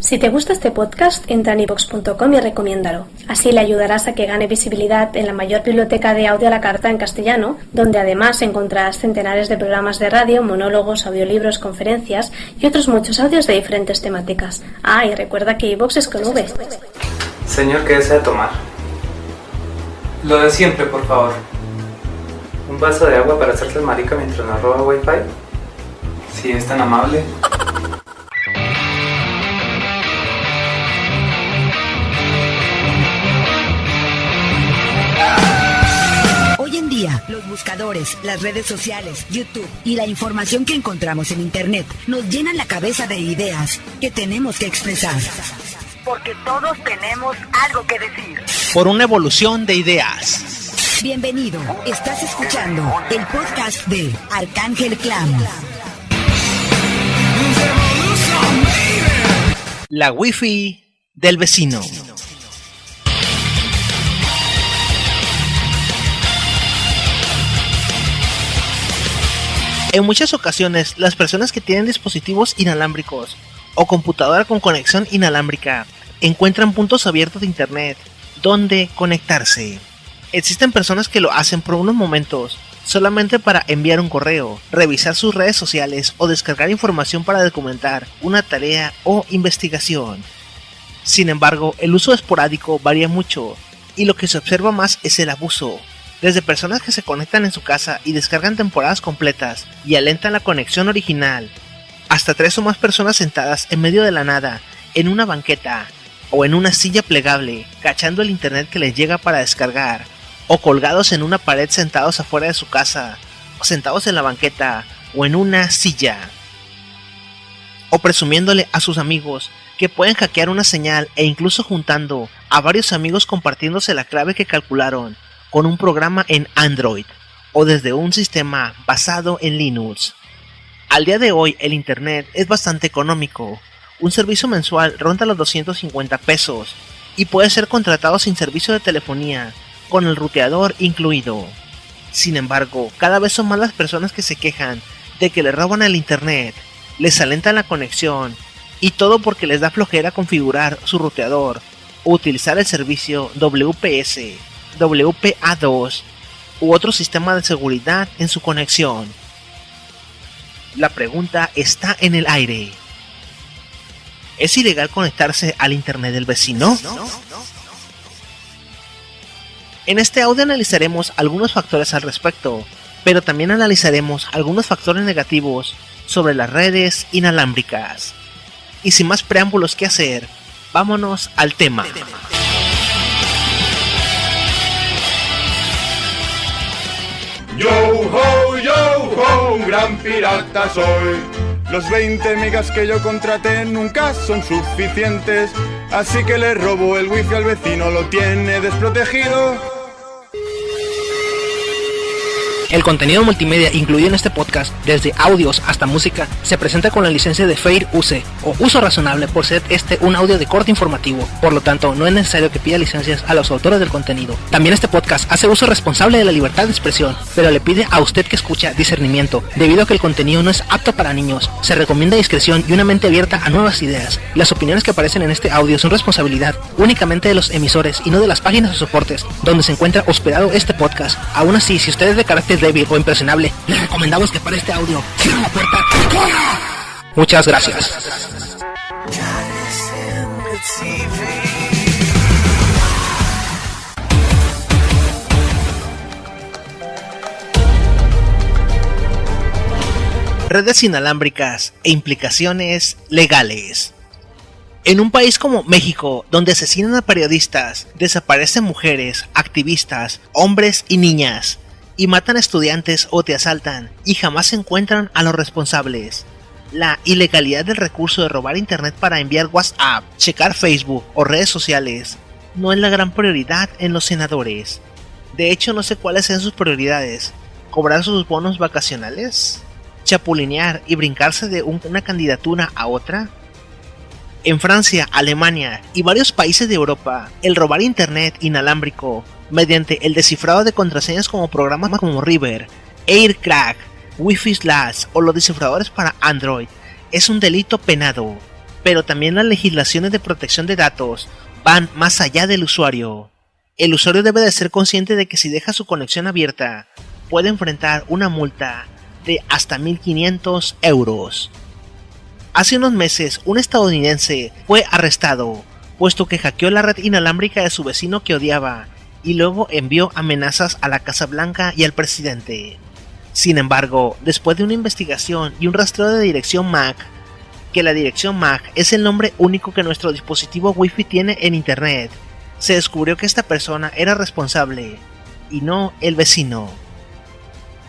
Si te gusta este podcast, entra en iVoox.com y recomiéndalo. Así le ayudarás a que gane visibilidad en la mayor biblioteca de audio a la carta en castellano, donde además encontrarás centenares de programas de radio, monólogos, audiolibros, conferencias y otros muchos audios de diferentes temáticas. Ah, y recuerda que iVoox es con V. Señor, ¿qué desea tomar? Lo de siempre, por favor. ¿Un vaso de agua para hacerse el marica mientras nos roba Wi-Fi? Si es tan amable. Hoy en día, los buscadores, las redes sociales, YouTube y la información que encontramos en Internet nos llenan la cabeza de ideas que tenemos que expresar. Porque todos tenemos algo que decir. Por una evolución de ideas. Bienvenido, estás escuchando el podcast de Arcángel Clan. La Wi-Fi del vecino. En muchas ocasiones, las personas que tienen dispositivos inalámbricos o computadora con conexión inalámbrica encuentran puntos abiertos de internet donde conectarse. Existen personas que lo hacen por unos momentos solamente para enviar un correo, revisar sus redes sociales o descargar información para documentar una tarea o investigación. Sin embargo, el uso esporádico varía mucho y lo que se observa más es el abuso. Desde personas que se conectan en su casa y descargan temporadas completas y alentan la conexión original, hasta 3 o más personas sentadas en medio de la nada, en una banqueta o en una silla plegable, cachando el internet que les llega para descargar, o colgados en una pared sentados afuera de su casa, o sentados en la banqueta o en una silla, o presumiéndole a sus amigos que pueden hackear una señal e incluso juntando a varios amigos compartiéndose la clave que calcularon con un programa en Android o desde un sistema basado en Linux. Al día de hoy el internet es bastante económico. Un servicio mensual ronda los 250 pesos y puede ser contratado sin servicio de telefonía, con el ruteador incluido. Sin embargo, cada vez son más las personas que se quejan de que le roban el internet, les alentan la conexión y todo porque les da flojera configurar su ruteador o utilizar el servicio WPS, WPA2 u otro sistema de seguridad en su conexión. La pregunta está en el aire. ¿Es ilegal conectarse al internet del vecino? En este audio analizaremos algunos factores al respecto, pero también analizaremos algunos factores negativos sobre las redes inalámbricas. Y sin más preámbulos que hacer, vámonos al tema. Yo ho, un gran pirata soy. Los 20 megas que yo contraté nunca son suficientes, así que le robo el wifi al vecino, lo tiene desprotegido. El contenido multimedia incluido en este podcast, desde audios hasta música, se presenta con la licencia de Fair Use o uso razonable por ser un audio de corte informativo. Por lo tanto, no es necesario que pida licencias a los autores del contenido. También este podcast hace uso responsable de la libertad de expresión, pero le pide a usted que escucha discernimiento, debido a que el contenido no es apto para niños. Se recomienda discreción y una mente abierta a nuevas ideas. Las opiniones que aparecen en este audio son responsabilidad únicamente de los emisores y no de las páginas o soportes donde se encuentra hospedado este podcast. Aún así, si usted es de carácter débil o impresionable, le recomendamos que para este audio cierre la puerta. Muchas gracias. Redes inalámbricas e implicaciones legales. En un país como México, donde asesinan a periodistas, desaparecen mujeres, activistas, hombres y niñas, y matan a estudiantes o te asaltan, y jamás se encuentran a los responsables, la ilegalidad del recurso de robar internet para enviar WhatsApp, checar Facebook o redes sociales no es la gran prioridad en los senadores. De hecho, no sé cuáles sean sus prioridades: cobrar sus bonos vacacionales, chapulinear y brincarse de una candidatura a otra. En Francia, Alemania y varios países de Europa, el robar internet inalámbrico mediante el descifrado de contraseñas como programas como River, AirCrack, Wi-Fi Slash o los descifradores para Android es un delito penado. Pero también las legislaciones de protección de datos van más allá del usuario. El usuario debe de ser consciente de que si deja su conexión abierta, puede enfrentar una multa de hasta 1.500 euros. Hace unos meses, un estadounidense fue arrestado, puesto que hackeó la red inalámbrica de su vecino que odiaba, y luego envió amenazas a la Casa Blanca y al presidente. Sin embargo, después de una investigación y un rastreo de dirección MAC, que la dirección MAC es el nombre único que nuestro dispositivo Wi-Fi tiene en Internet, se descubrió que esta persona era responsable, y no el vecino.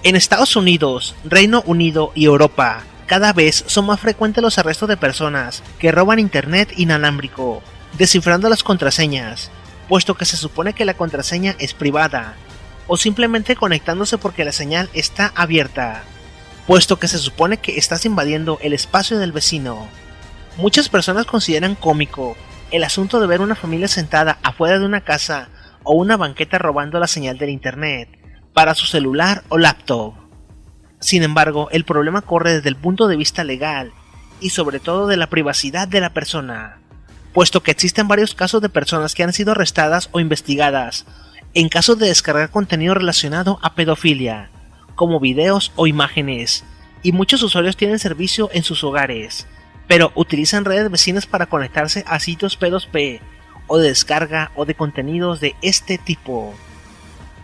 En Estados Unidos, Reino Unido y Europa, cada vez son más frecuentes los arrestos de personas que roban Internet inalámbrico, descifrando las contraseñas, puesto que se supone que la contraseña es privada, o simplemente conectándose porque la señal está abierta, puesto que se supone que estás invadiendo el espacio del vecino. Muchas personas consideran cómico el asunto de ver una familia sentada afuera de una casa o una banqueta robando la señal del Internet para su celular o laptop. Sin embargo, el problema corre desde el punto de vista legal y sobre todo de la privacidad de la persona, puesto que existen varios casos de personas que han sido arrestadas o investigadas en casos de descargar contenido relacionado a pedofilia, como videos o imágenes, y muchos usuarios tienen servicio en sus hogares, pero utilizan redes vecinas para conectarse a sitios P2P o de descarga o de contenidos de este tipo.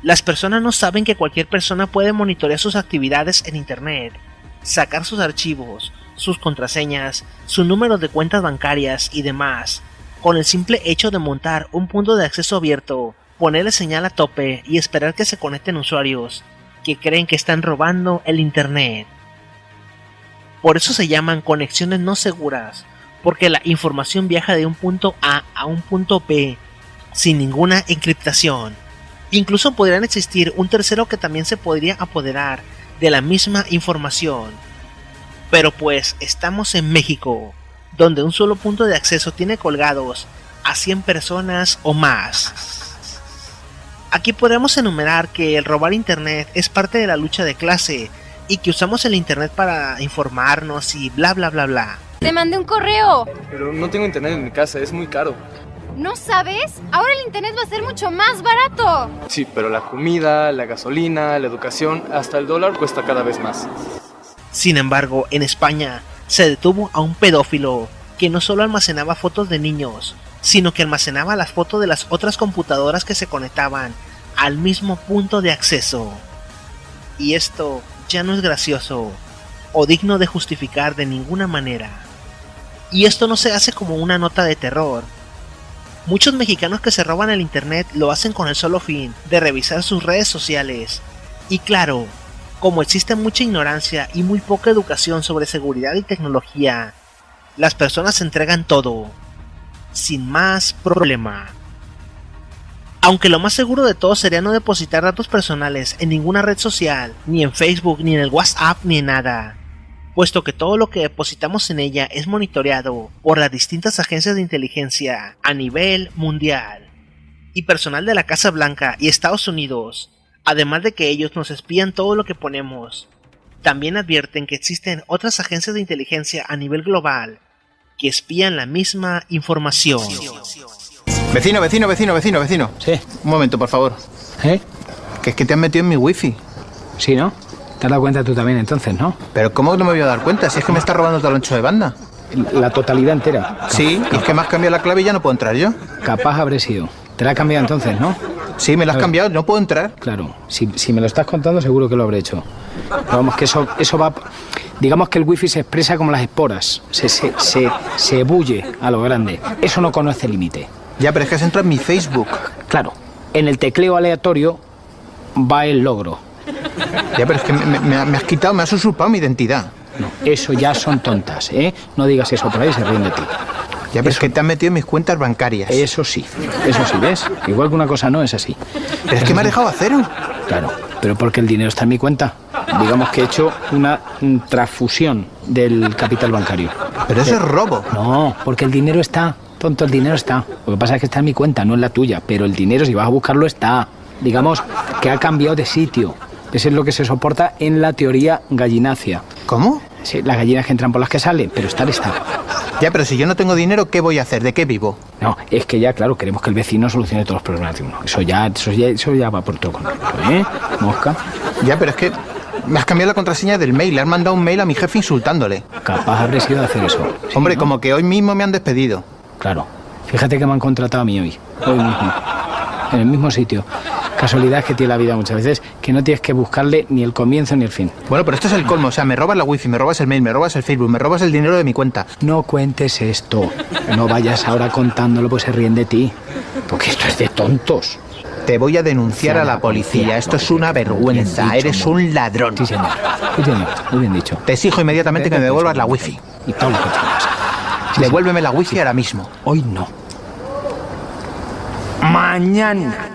Las personas no saben que cualquier persona puede monitorear sus actividades en Internet, sacar sus archivos, sus contraseñas, su número de cuentas bancarias y demás, con el simple hecho de montar un punto de acceso abierto, ponerle señal a tope y esperar que se conecten usuarios que creen que están robando el Internet. Por eso se llaman conexiones no seguras, porque la información viaja de un punto A a un punto B sin ninguna encriptación. Incluso podrían existir un tercero que también se podría apoderar de la misma información. Pero pues estamos en México, donde un solo punto de acceso tiene colgados a 100 personas o más. Aquí podemos enumerar que el robar Internet es parte de la lucha de clase y que usamos el Internet para informarnos y bla bla bla bla. ¡Te mandé un correo! Pero no tengo Internet en mi casa, es muy caro. ¿No sabes? Ahora el Internet va a ser mucho más barato. Sí, pero la comida, la gasolina, la educación, hasta el dólar cuesta cada vez más. Sin embargo, en España se detuvo a un pedófilo que no solo almacenaba fotos de niños, sino que almacenaba las fotos de las otras computadoras que se conectaban al mismo punto de acceso. Y esto ya no es gracioso o digno de justificar de ninguna manera. Y esto no se hace como una nota de terror. Muchos mexicanos que se roban el Internet lo hacen con el solo fin de revisar sus redes sociales. Y claro, como existe mucha ignorancia y muy poca educación sobre seguridad y tecnología, las personas se entregan todo, sin más problema. Aunque lo más seguro de todo sería no depositar datos personales en ninguna red social, ni en Facebook, ni en el WhatsApp, ni en nada, puesto que todo lo que depositamos en ella es monitoreado por las distintas agencias de inteligencia a nivel mundial, y personal de la Casa Blanca y Estados Unidos, además de que ellos nos espían todo lo que ponemos. También advierten que existen otras agencias de inteligencia a nivel global que espían la misma información. Vecino. Sí. Un momento, por favor. ¿Eh? Que es que te has metido en mi wifi. Sí, ¿no? ¿Te has dado cuenta tú también entonces, no? Pero ¿cómo no me voy a dar cuenta? Si es que me está robando todo el ancho de banda. La totalidad entera. Sí, y es que me has cambiado la clave y ya no puedo entrar yo. Capaz habré sido. Te la has cambiado entonces, ¿no? Sí, me la has cambiado, no puedo entrar. Claro, si me lo estás contando seguro que lo habré hecho. Pero vamos, que eso va... Digamos que el wifi se expresa como las esporas. Se bulle a lo grande. Eso no conoce límite. Ya, pero es que has entrado en mi Facebook. Claro, en el tecleo aleatorio va el logro. Ya, pero es que me has quitado, me has usurpado mi identidad. No, eso ya son tontas, ¿eh? No digas eso por ahí, se ríen de ti. Ya, pero es que te has metido en mis cuentas bancarias. Eso sí, ¿ves? Igual que una cosa no es así. Pero es que me has dejado a cero. Claro, pero porque el dinero está en mi cuenta. Digamos que he hecho una transfusión del capital bancario. Pero eso es robo. No, porque el dinero está, tonto, el dinero está. Lo que pasa es que está en mi cuenta, no en la tuya. Pero el dinero, si vas a buscarlo, está. Digamos que ha cambiado de sitio. Eso es lo que se soporta en la teoría gallinácea. ¿Cómo? Sí, las gallinas que entran por las que salen, pero estar está. Ya, pero si yo no tengo dinero, ¿qué voy a hacer? ¿De qué vivo? No, es que ya, claro, queremos que el vecino solucione todos los problemas de uno. Eso ya va por todo con ¿eh? Mosca. Ya, pero es que me has cambiado la contraseña del mail. Le has mandado un mail a mi jefe insultándole. Capaz habré sido de hacer eso. ¿Sí, hombre, no? Como que hoy mismo me han despedido. Claro. Fíjate que me han contratado a mí hoy mismo. En el mismo sitio. Casualidad que tiene la vida muchas veces, que no tienes que buscarle ni el comienzo ni el fin. Bueno, pero esto es el colmo. O sea, me robas la wifi, me robas el mail, me robas el Facebook, me robas el dinero de mi cuenta. No cuentes esto. No vayas ahora contándolo, pues se ríen de ti. Porque esto es de tontos. Te voy a denunciar a la policía. Esto es una vergüenza. Eres un ladrón. Sí, señor. Sí, señor. Muy bien dicho. Te exijo inmediatamente que me devuelvas la wifi. Y todo lo que tengas. Sí, devuélveme la wifi ahora mismo. Hoy no. Mañana.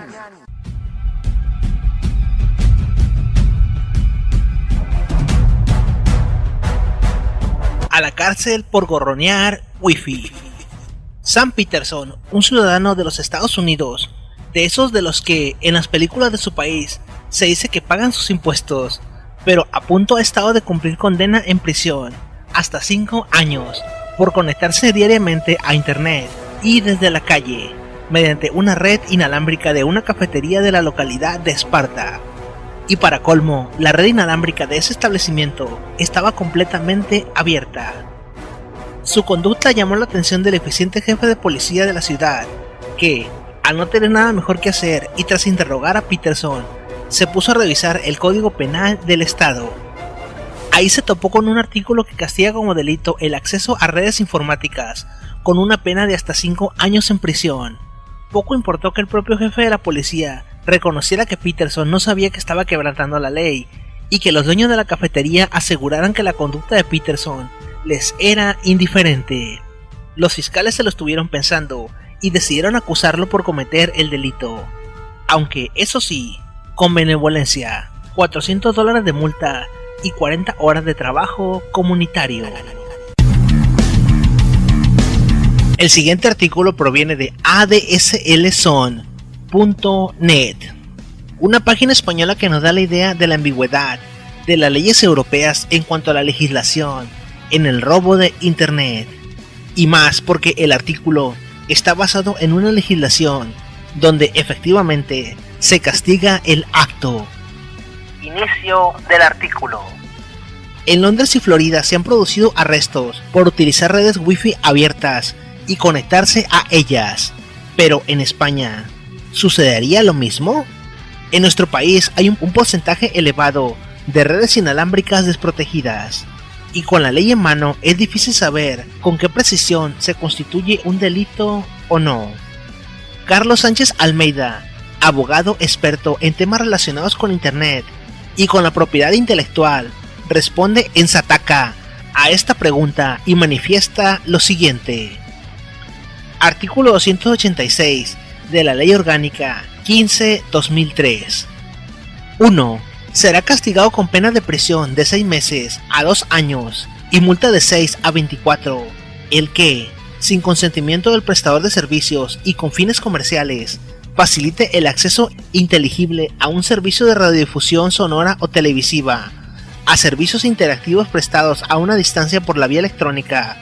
A la cárcel por gorronear wifi. Sam Peterson, un ciudadano de los Estados Unidos, de esos de los que en las películas de su país se dice que pagan sus impuestos, pero a punto ha estado de cumplir condena en prisión, hasta 5 años, por conectarse diariamente a internet y desde la calle, mediante una red inalámbrica de una cafetería de la localidad de Esparta. Y para colmo, la red inalámbrica de ese establecimiento estaba completamente abierta. Su conducta llamó la atención del eficiente jefe de policía de la ciudad, que, al no tener nada mejor que hacer y tras interrogar a Peterson, se puso a revisar el código penal del estado. Ahí se topó con un artículo que castiga como delito el acceso a redes informáticas, con una pena de hasta 5 años en prisión. Poco importó que el propio jefe de la policía reconociera que Peterson no sabía que estaba quebrantando la ley, y que los dueños de la cafetería aseguraran que la conducta de Peterson les era indiferente. Los fiscales se lo estuvieron pensando y decidieron acusarlo por cometer el delito, aunque eso sí, con benevolencia, $400 de multa y 40 horas de trabajo comunitario. El siguiente artículo proviene de ADSLZone.net, una página española que nos da la idea de la ambigüedad de las leyes europeas en cuanto a la legislación en el robo de internet, y más porque el artículo está basado en una legislación donde efectivamente se castiga el acto. Inicio del artículo. En Londres y Florida se han producido arrestos por utilizar redes wifi abiertas y conectarse a ellas, pero en España, ¿sucedería lo mismo? En nuestro país hay un porcentaje elevado de redes inalámbricas desprotegidas, y con la ley en mano es difícil saber con qué precisión se constituye un delito o no. Carlos Sánchez Almeida, abogado experto en temas relacionados con Internet y con la propiedad intelectual, responde en Sataka a esta pregunta y manifiesta lo siguiente. Artículo 286 de la Ley Orgánica 15/2003. 1. Será castigado con pena de prisión de 6 meses a 2 años y multa de 6 a 24 el que, sin consentimiento del prestador de servicios y con fines comerciales, facilite el acceso inteligible a un servicio de radiodifusión sonora o televisiva, a servicios interactivos prestados a una distancia por la vía electrónica,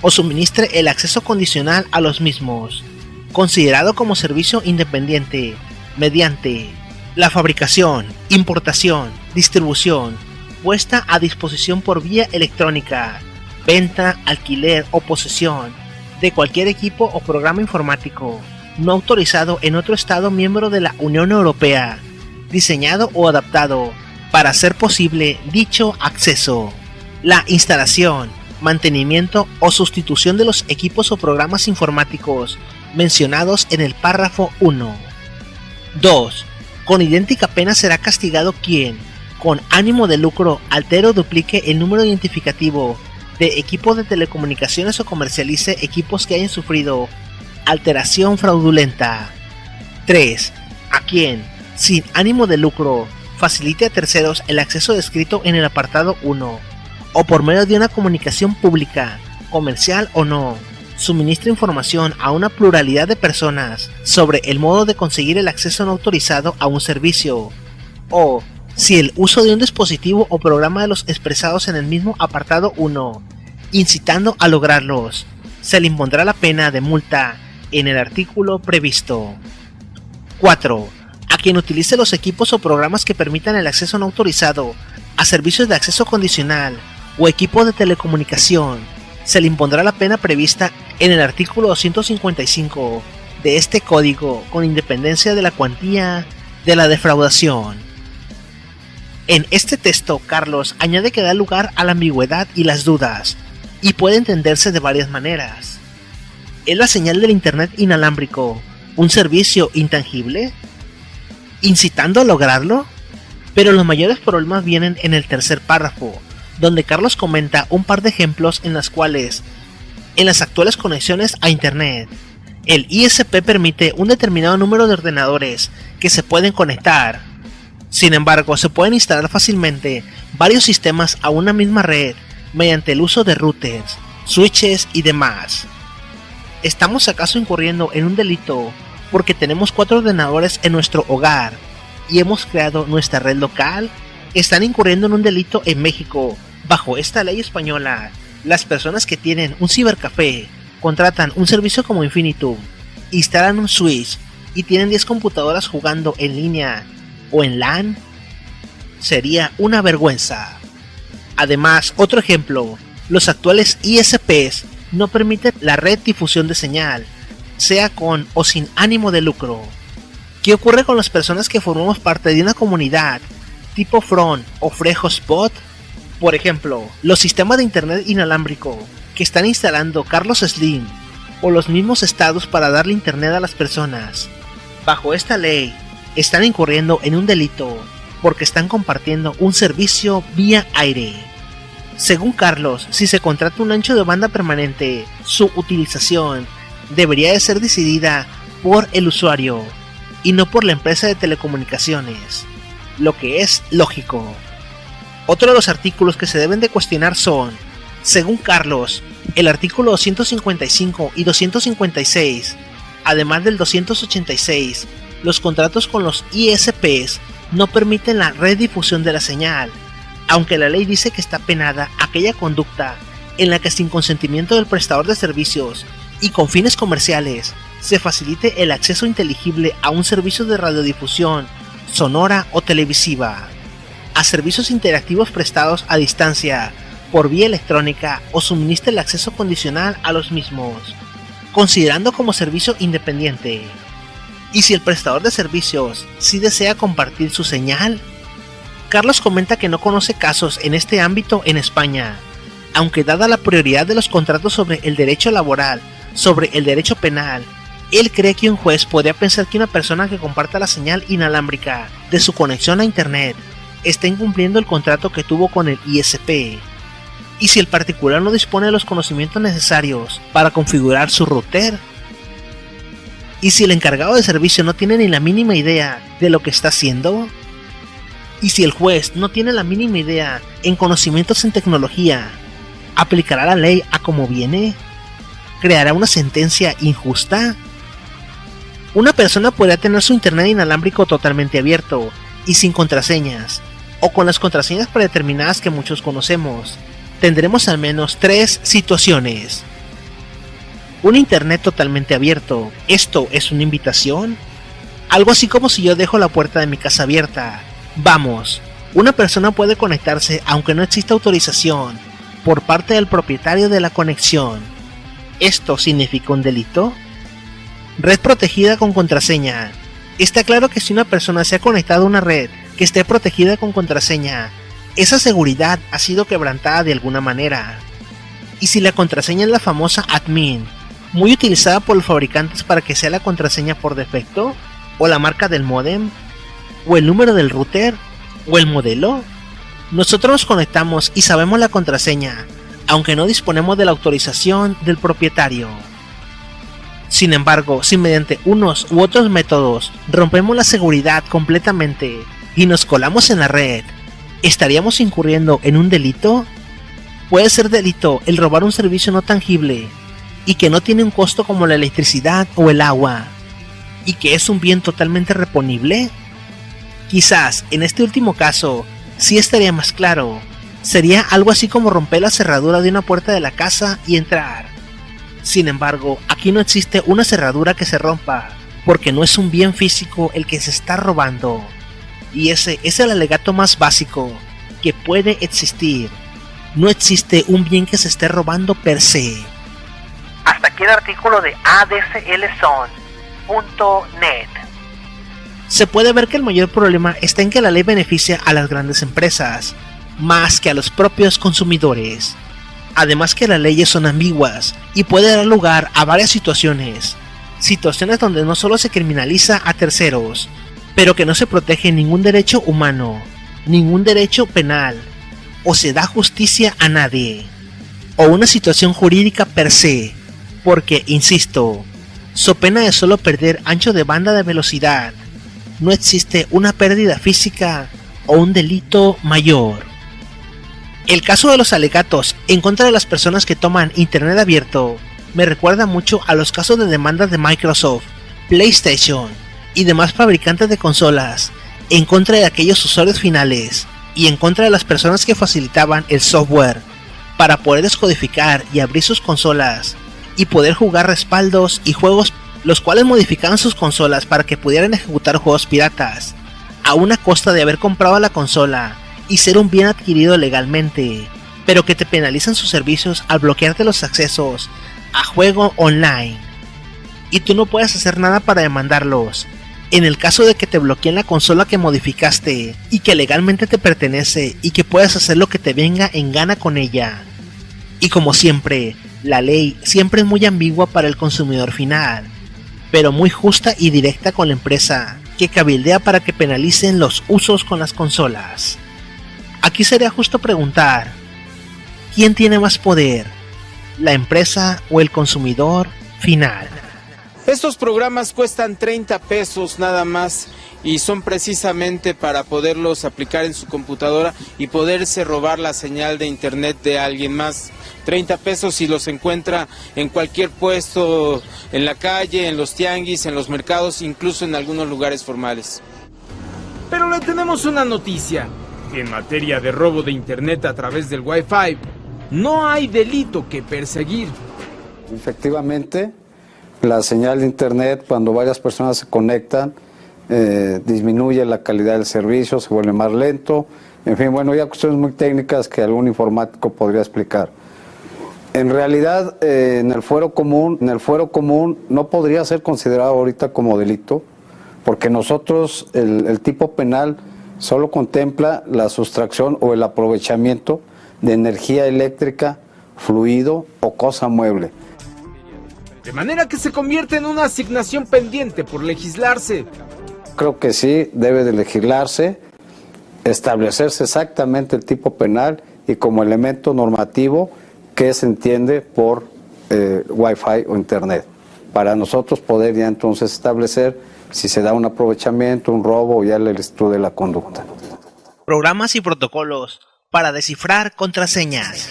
o suministre el acceso condicional a los mismos, considerado como servicio independiente, mediante la fabricación, importación, distribución, puesta a disposición por vía electrónica, venta, alquiler o posesión de cualquier equipo o programa informático no autorizado en otro Estado miembro de la Unión Europea, diseñado o adaptado para hacer posible dicho acceso, la instalación, mantenimiento o sustitución de los equipos o programas informáticos mencionados en el párrafo 1. 2. Con idéntica pena será castigado quien, con ánimo de lucro, altere o duplique el número identificativo de equipos de telecomunicaciones o comercialice equipos que hayan sufrido alteración fraudulenta. 3. A quien, sin ánimo de lucro, facilite a terceros el acceso descrito en el apartado 1, o por medio de una comunicación pública, comercial o no, suministra información a una pluralidad de personas sobre el modo de conseguir el acceso no autorizado a un servicio, o si el uso de un dispositivo o programa de los expresados en el mismo apartado 1, incitando a lograrlos, se le impondrá la pena de multa en el artículo previsto. 4. A quien utilice los equipos o programas que permitan el acceso no autorizado a servicios de acceso condicional o equipos de telecomunicación, se le impondrá la pena prevista en el artículo 255 de este código, con independencia de la cuantía de la defraudación. En este texto, Carlos añade que da lugar a la ambigüedad y las dudas, y puede entenderse de varias maneras. ¿Es la señal del Internet inalámbrico un servicio intangible, incitando a lograrlo? Pero los mayores problemas vienen en el tercer párrafo, donde Carlos comenta un par de ejemplos en las cuales, en las actuales conexiones a Internet, el ISP permite un determinado número de ordenadores que se pueden conectar. Sin embargo, se pueden instalar fácilmente varios sistemas a una misma red mediante el uso de routers, switches y demás. ¿Estamos acaso incurriendo en un delito porque tenemos 4 ordenadores en nuestro hogar y hemos creado nuestra red local? ¿Están incurriendo en un delito en México bajo esta ley española las personas que tienen un cibercafé, contratan un servicio como Infinitum, instalan un switch y tienen 10 computadoras jugando en línea o en LAN? Sería una vergüenza. Además, otro ejemplo, los actuales ISPs no permiten la red difusión de señal, sea con o sin ánimo de lucro. ¿Qué ocurre con las personas que formamos parte de una comunidad tipo Front o Free Hotspot? Por ejemplo, los sistemas de internet inalámbrico que están instalando Carlos Slim o los mismos estados para darle internet a las personas. Bajo esta ley, están incurriendo en un delito porque están compartiendo un servicio vía aire. Según Carlos, si se contrata un ancho de banda permanente, su utilización debería de ser decidida por el usuario y no por la empresa de telecomunicaciones, lo que es lógico. Otro de los artículos que se deben de cuestionar son, según Carlos, el artículo 255 y 256, además del 286, los contratos con los ISPs no permiten la redifusión de la señal, aunque la ley dice que está penada aquella conducta en la que sin consentimiento del prestador de servicios y con fines comerciales se facilite el acceso inteligible a un servicio de radiodifusión sonora o televisiva, a servicios interactivos prestados a distancia por vía electrónica o suministre el acceso condicional a los mismos, considerando como servicio independiente. Y si el prestador de servicios sí desea compartir su señal. Carlos comenta que no conoce casos en este ámbito en España, aunque dada la prioridad de los contratos sobre el derecho laboral, sobre el derecho penal, él cree que un juez podría pensar que una persona que comparta la señal inalámbrica de su conexión a internet está incumpliendo el contrato que tuvo con el ISP. Y si el particular no dispone de los conocimientos necesarios para configurar su router. Y si el encargado de servicio no tiene ni la mínima idea de lo que está haciendo. Y si el juez no tiene la mínima idea en conocimientos en tecnología, ¿aplicará la ley a como viene? ¿Creará una sentencia injusta? Una persona podría tener su internet inalámbrico totalmente abierto y sin contraseñas, o con las contraseñas predeterminadas que muchos conocemos. Tendremos al menos 3 situaciones. Un internet totalmente abierto, ¿esto es una invitación? Algo así como si yo dejo la puerta de mi casa abierta. Vamos, una persona puede conectarse aunque no exista autorización por parte del propietario de la conexión. ¿Esto significa un delito? Red protegida con contraseña. Está claro que si una persona se ha conectado a una red que esté protegida con contraseña, esa seguridad ha sido quebrantada de alguna manera. Y si la contraseña es la famosa admin, muy utilizada por los fabricantes para que sea la contraseña por defecto, o la marca del módem, o el número del router, o el modelo, nosotros nos conectamos y sabemos la contraseña, aunque no disponemos de la autorización del propietario. Sin embargo, si mediante unos u otros métodos rompemos la seguridad completamente y nos colamos en la red, ¿estaríamos incurriendo en un delito? Puede ser delito el robar un servicio no tangible y que no tiene un costo como la electricidad o el agua, y que es un bien totalmente reponible. Quizás en este último caso sí estaría más claro. Sería algo así como romper la cerradura de una puerta de la casa y entrar. Sin embargo, aquí no existe una cerradura que se rompa, porque no es un bien físico el que se está robando. Y ese es el alegato más básico que puede existir. No existe un bien que se esté robando per se. Hasta aquí el artículo de ADSLZone.net. Se puede ver que el mayor problema está en que la ley beneficia a las grandes empresas, más que a los propios consumidores. Además que las leyes son ambiguas y puede dar lugar a varias situaciones donde no solo se criminaliza a terceros, pero que no se protege ningún derecho humano, ningún derecho penal, o se da justicia a nadie, o una situación jurídica per se, porque, insisto, so pena de solo perder ancho de banda de velocidad, no existe una pérdida física o un delito mayor. El caso de los alegatos en contra de las personas que toman internet abierto me recuerda mucho a los casos de demandas de Microsoft, PlayStation y demás fabricantes de consolas en contra de aquellos usuarios finales y en contra de las personas que facilitaban el software para poder descodificar y abrir sus consolas y poder jugar respaldos y juegos, los cuales modificaban sus consolas para que pudieran ejecutar juegos piratas a una costa de haber comprado la consola y ser un bien adquirido legalmente, pero que te penalizan sus servicios al bloquearte los accesos a juego online, y tú no puedes hacer nada para demandarlos. En el caso de que te bloqueen la consola que modificaste y que legalmente te pertenece y que puedas hacer lo que te venga en gana con ella. Y como siempre, la ley siempre es muy ambigua para el consumidor final, pero muy justa y directa con la empresa que cabildea para que penalicen los usos con las consolas. Aquí sería justo preguntar, ¿quién tiene más poder? ¿La empresa o el consumidor final? Estos programas cuestan 30 pesos nada más y son precisamente para poderlos aplicar en su computadora y poderse robar la señal de internet de alguien más. 30 pesos si los encuentra en cualquier puesto, en la calle, en los tianguis, en los mercados, incluso en algunos lugares formales. Pero le tenemos una noticia. En materia de robo de internet a través del Wi-Fi, no hay delito que perseguir. Efectivamente, la señal de internet, cuando varias personas se conectan, disminuye la calidad del servicio, se vuelve más lento. En fin, bueno, ya cuestiones muy técnicas que algún informático podría explicar. En realidad, en el fuero común no podría ser considerado ahorita como delito, porque nosotros, el tipo penal solo contempla la sustracción o el aprovechamiento de energía eléctrica, fluido o cosa mueble. De manera que se convierte en una asignación pendiente por legislarse. Creo que sí, debe de legislarse, establecerse exactamente el tipo penal y como elemento normativo que se entiende por Wi-Fi o Internet. Para nosotros poder ya entonces establecer si se da un aprovechamiento, un robo o ya el estudio de la conducta. Programas y protocolos para descifrar contraseñas.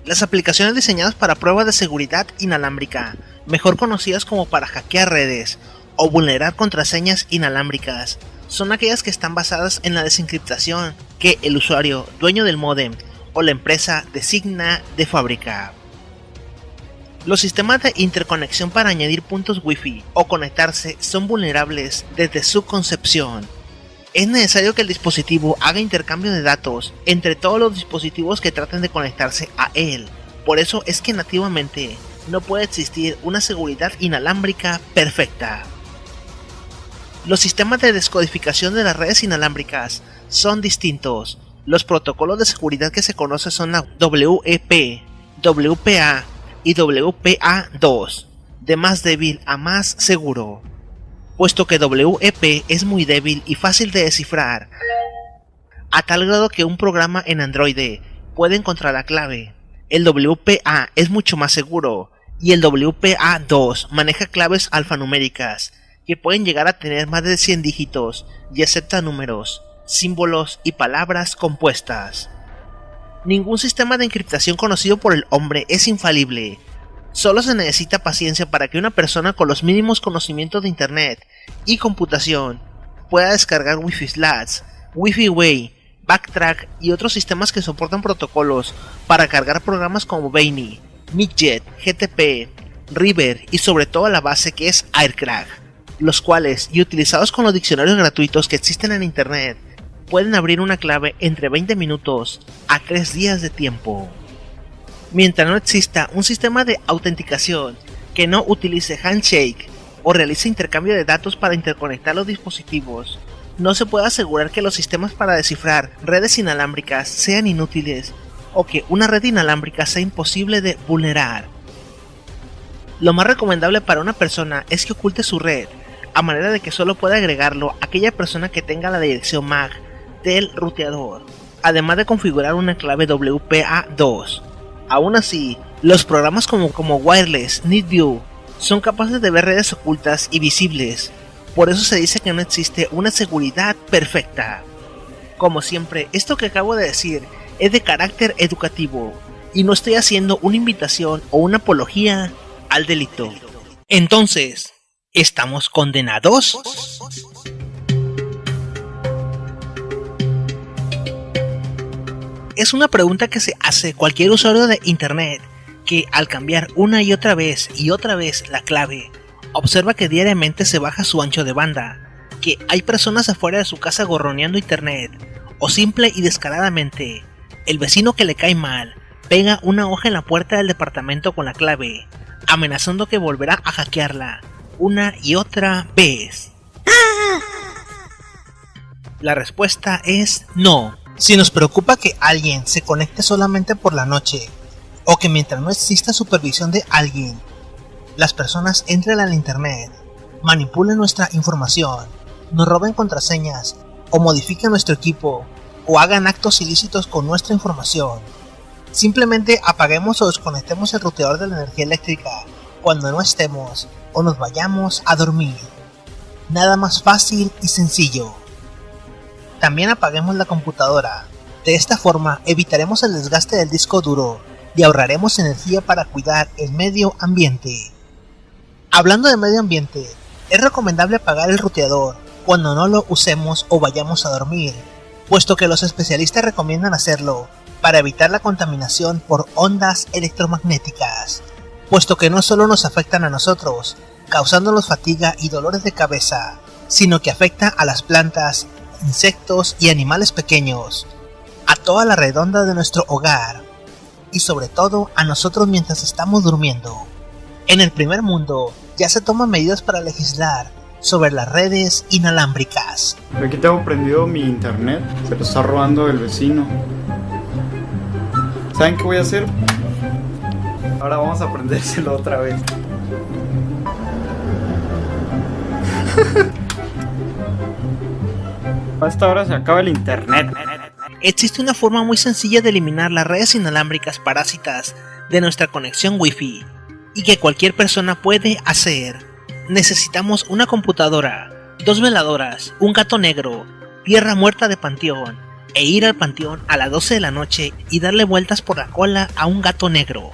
Las aplicaciones diseñadas para pruebas de seguridad inalámbrica, mejor conocidas como para hackear redes o vulnerar contraseñas inalámbricas, son aquellas que están basadas en la desencriptación que el usuario, dueño del módem o la empresa designa de fábrica. Los sistemas de interconexión para añadir puntos Wi-Fi o conectarse son vulnerables desde su concepción. Es necesario que el dispositivo haga intercambio de datos entre todos los dispositivos que traten de conectarse a él. Por eso es que nativamente no puede existir una seguridad inalámbrica perfecta. Los sistemas de descodificación de las redes inalámbricas son distintos. Los protocolos de seguridad que se conocen son la WEP, WPA y WPA2, de más débil a más seguro, puesto que WEP es muy débil y fácil de descifrar, a tal grado que un programa en Android puede encontrar la clave. El WPA es mucho más seguro, y el WPA2 maneja claves alfanuméricas, que pueden llegar a tener más de 100 dígitos y acepta números, símbolos y palabras compuestas. Ningún sistema de encriptación conocido por el hombre es infalible, Solo se necesita paciencia para que una persona con los mínimos conocimientos de internet y computación pueda descargar Wi-Fi Slats, Wi-Fi Way, Backtrack y otros sistemas que soportan protocolos para cargar programas como Veiny, Midget, GTP, River y sobre todo la base que es Aircrack, los cuales, y utilizados con los diccionarios gratuitos que existen en internet, pueden abrir una clave entre 20 minutos a 3 días de tiempo. Mientras no exista un sistema de autenticación que no utilice handshake o realice intercambio de datos para interconectar los dispositivos, no se puede asegurar que los sistemas para descifrar redes inalámbricas sean inútiles o que una red inalámbrica sea imposible de vulnerar. Lo más recomendable para una persona es que oculte su red, a manera de que solo pueda agregarlo aquella persona que tenga la dirección MAC del ruteador, además de configurar una clave WPA2. Aún así, los programas como Wireless NetView son capaces de ver redes ocultas y visibles, por eso se dice que no existe una seguridad perfecta. Como siempre, esto que acabo de decir es de carácter educativo, y no estoy haciendo una invitación o una apología al delito. Entonces, ¿estamos condenados? Es una pregunta que se hace cualquier usuario de internet que al cambiar una y otra vez la clave, observa que diariamente se baja su ancho de banda, que hay personas afuera de su casa gorroneando internet, o simple y descaradamente, el vecino que le cae mal pega una hoja en la puerta del departamento con la clave, amenazando que volverá a hackearla una y otra vez. La respuesta es no. Si nos preocupa que alguien se conecte solamente por la noche, o que mientras no exista supervisión de alguien, las personas entren al internet, manipulen nuestra información, nos roben contraseñas, o modifiquen nuestro equipo, o hagan actos ilícitos con nuestra información, simplemente apaguemos o desconectemos el ruteador de la energía eléctrica cuando no estemos o nos vayamos a dormir. Nada más fácil y sencillo. También apaguemos la computadora. De esta forma evitaremos el desgaste del disco duro y ahorraremos energía para cuidar el medio ambiente. Hablando de medio ambiente, es recomendable apagar el ruteador cuando no lo usemos o vayamos a dormir, puesto que los especialistas recomiendan hacerlo para evitar la contaminación por ondas electromagnéticas, puesto que no solo nos afectan a nosotros, causándonos fatiga y dolores de cabeza, sino que afecta a las plantas, insectos y animales pequeños, a toda la redonda de nuestro hogar, y sobre todo a nosotros mientras estamos durmiendo. En el primer mundo ya se toman medidas para legislar sobre las redes inalámbricas. Aquí tengo prendido mi internet, se lo está robando el vecino. ¿Saben qué voy a hacer? Ahora vamos a prendérselo otra vez. Hasta ahora se acaba el internet. Existe una forma muy sencilla de eliminar las redes inalámbricas parásitas de nuestra conexión Wi-Fi y que cualquier persona puede hacer. Necesitamos una computadora, 2 veladoras, un gato negro, tierra muerta de panteón e ir al panteón a las 12 de la noche y darle vueltas por la cola a un gato negro.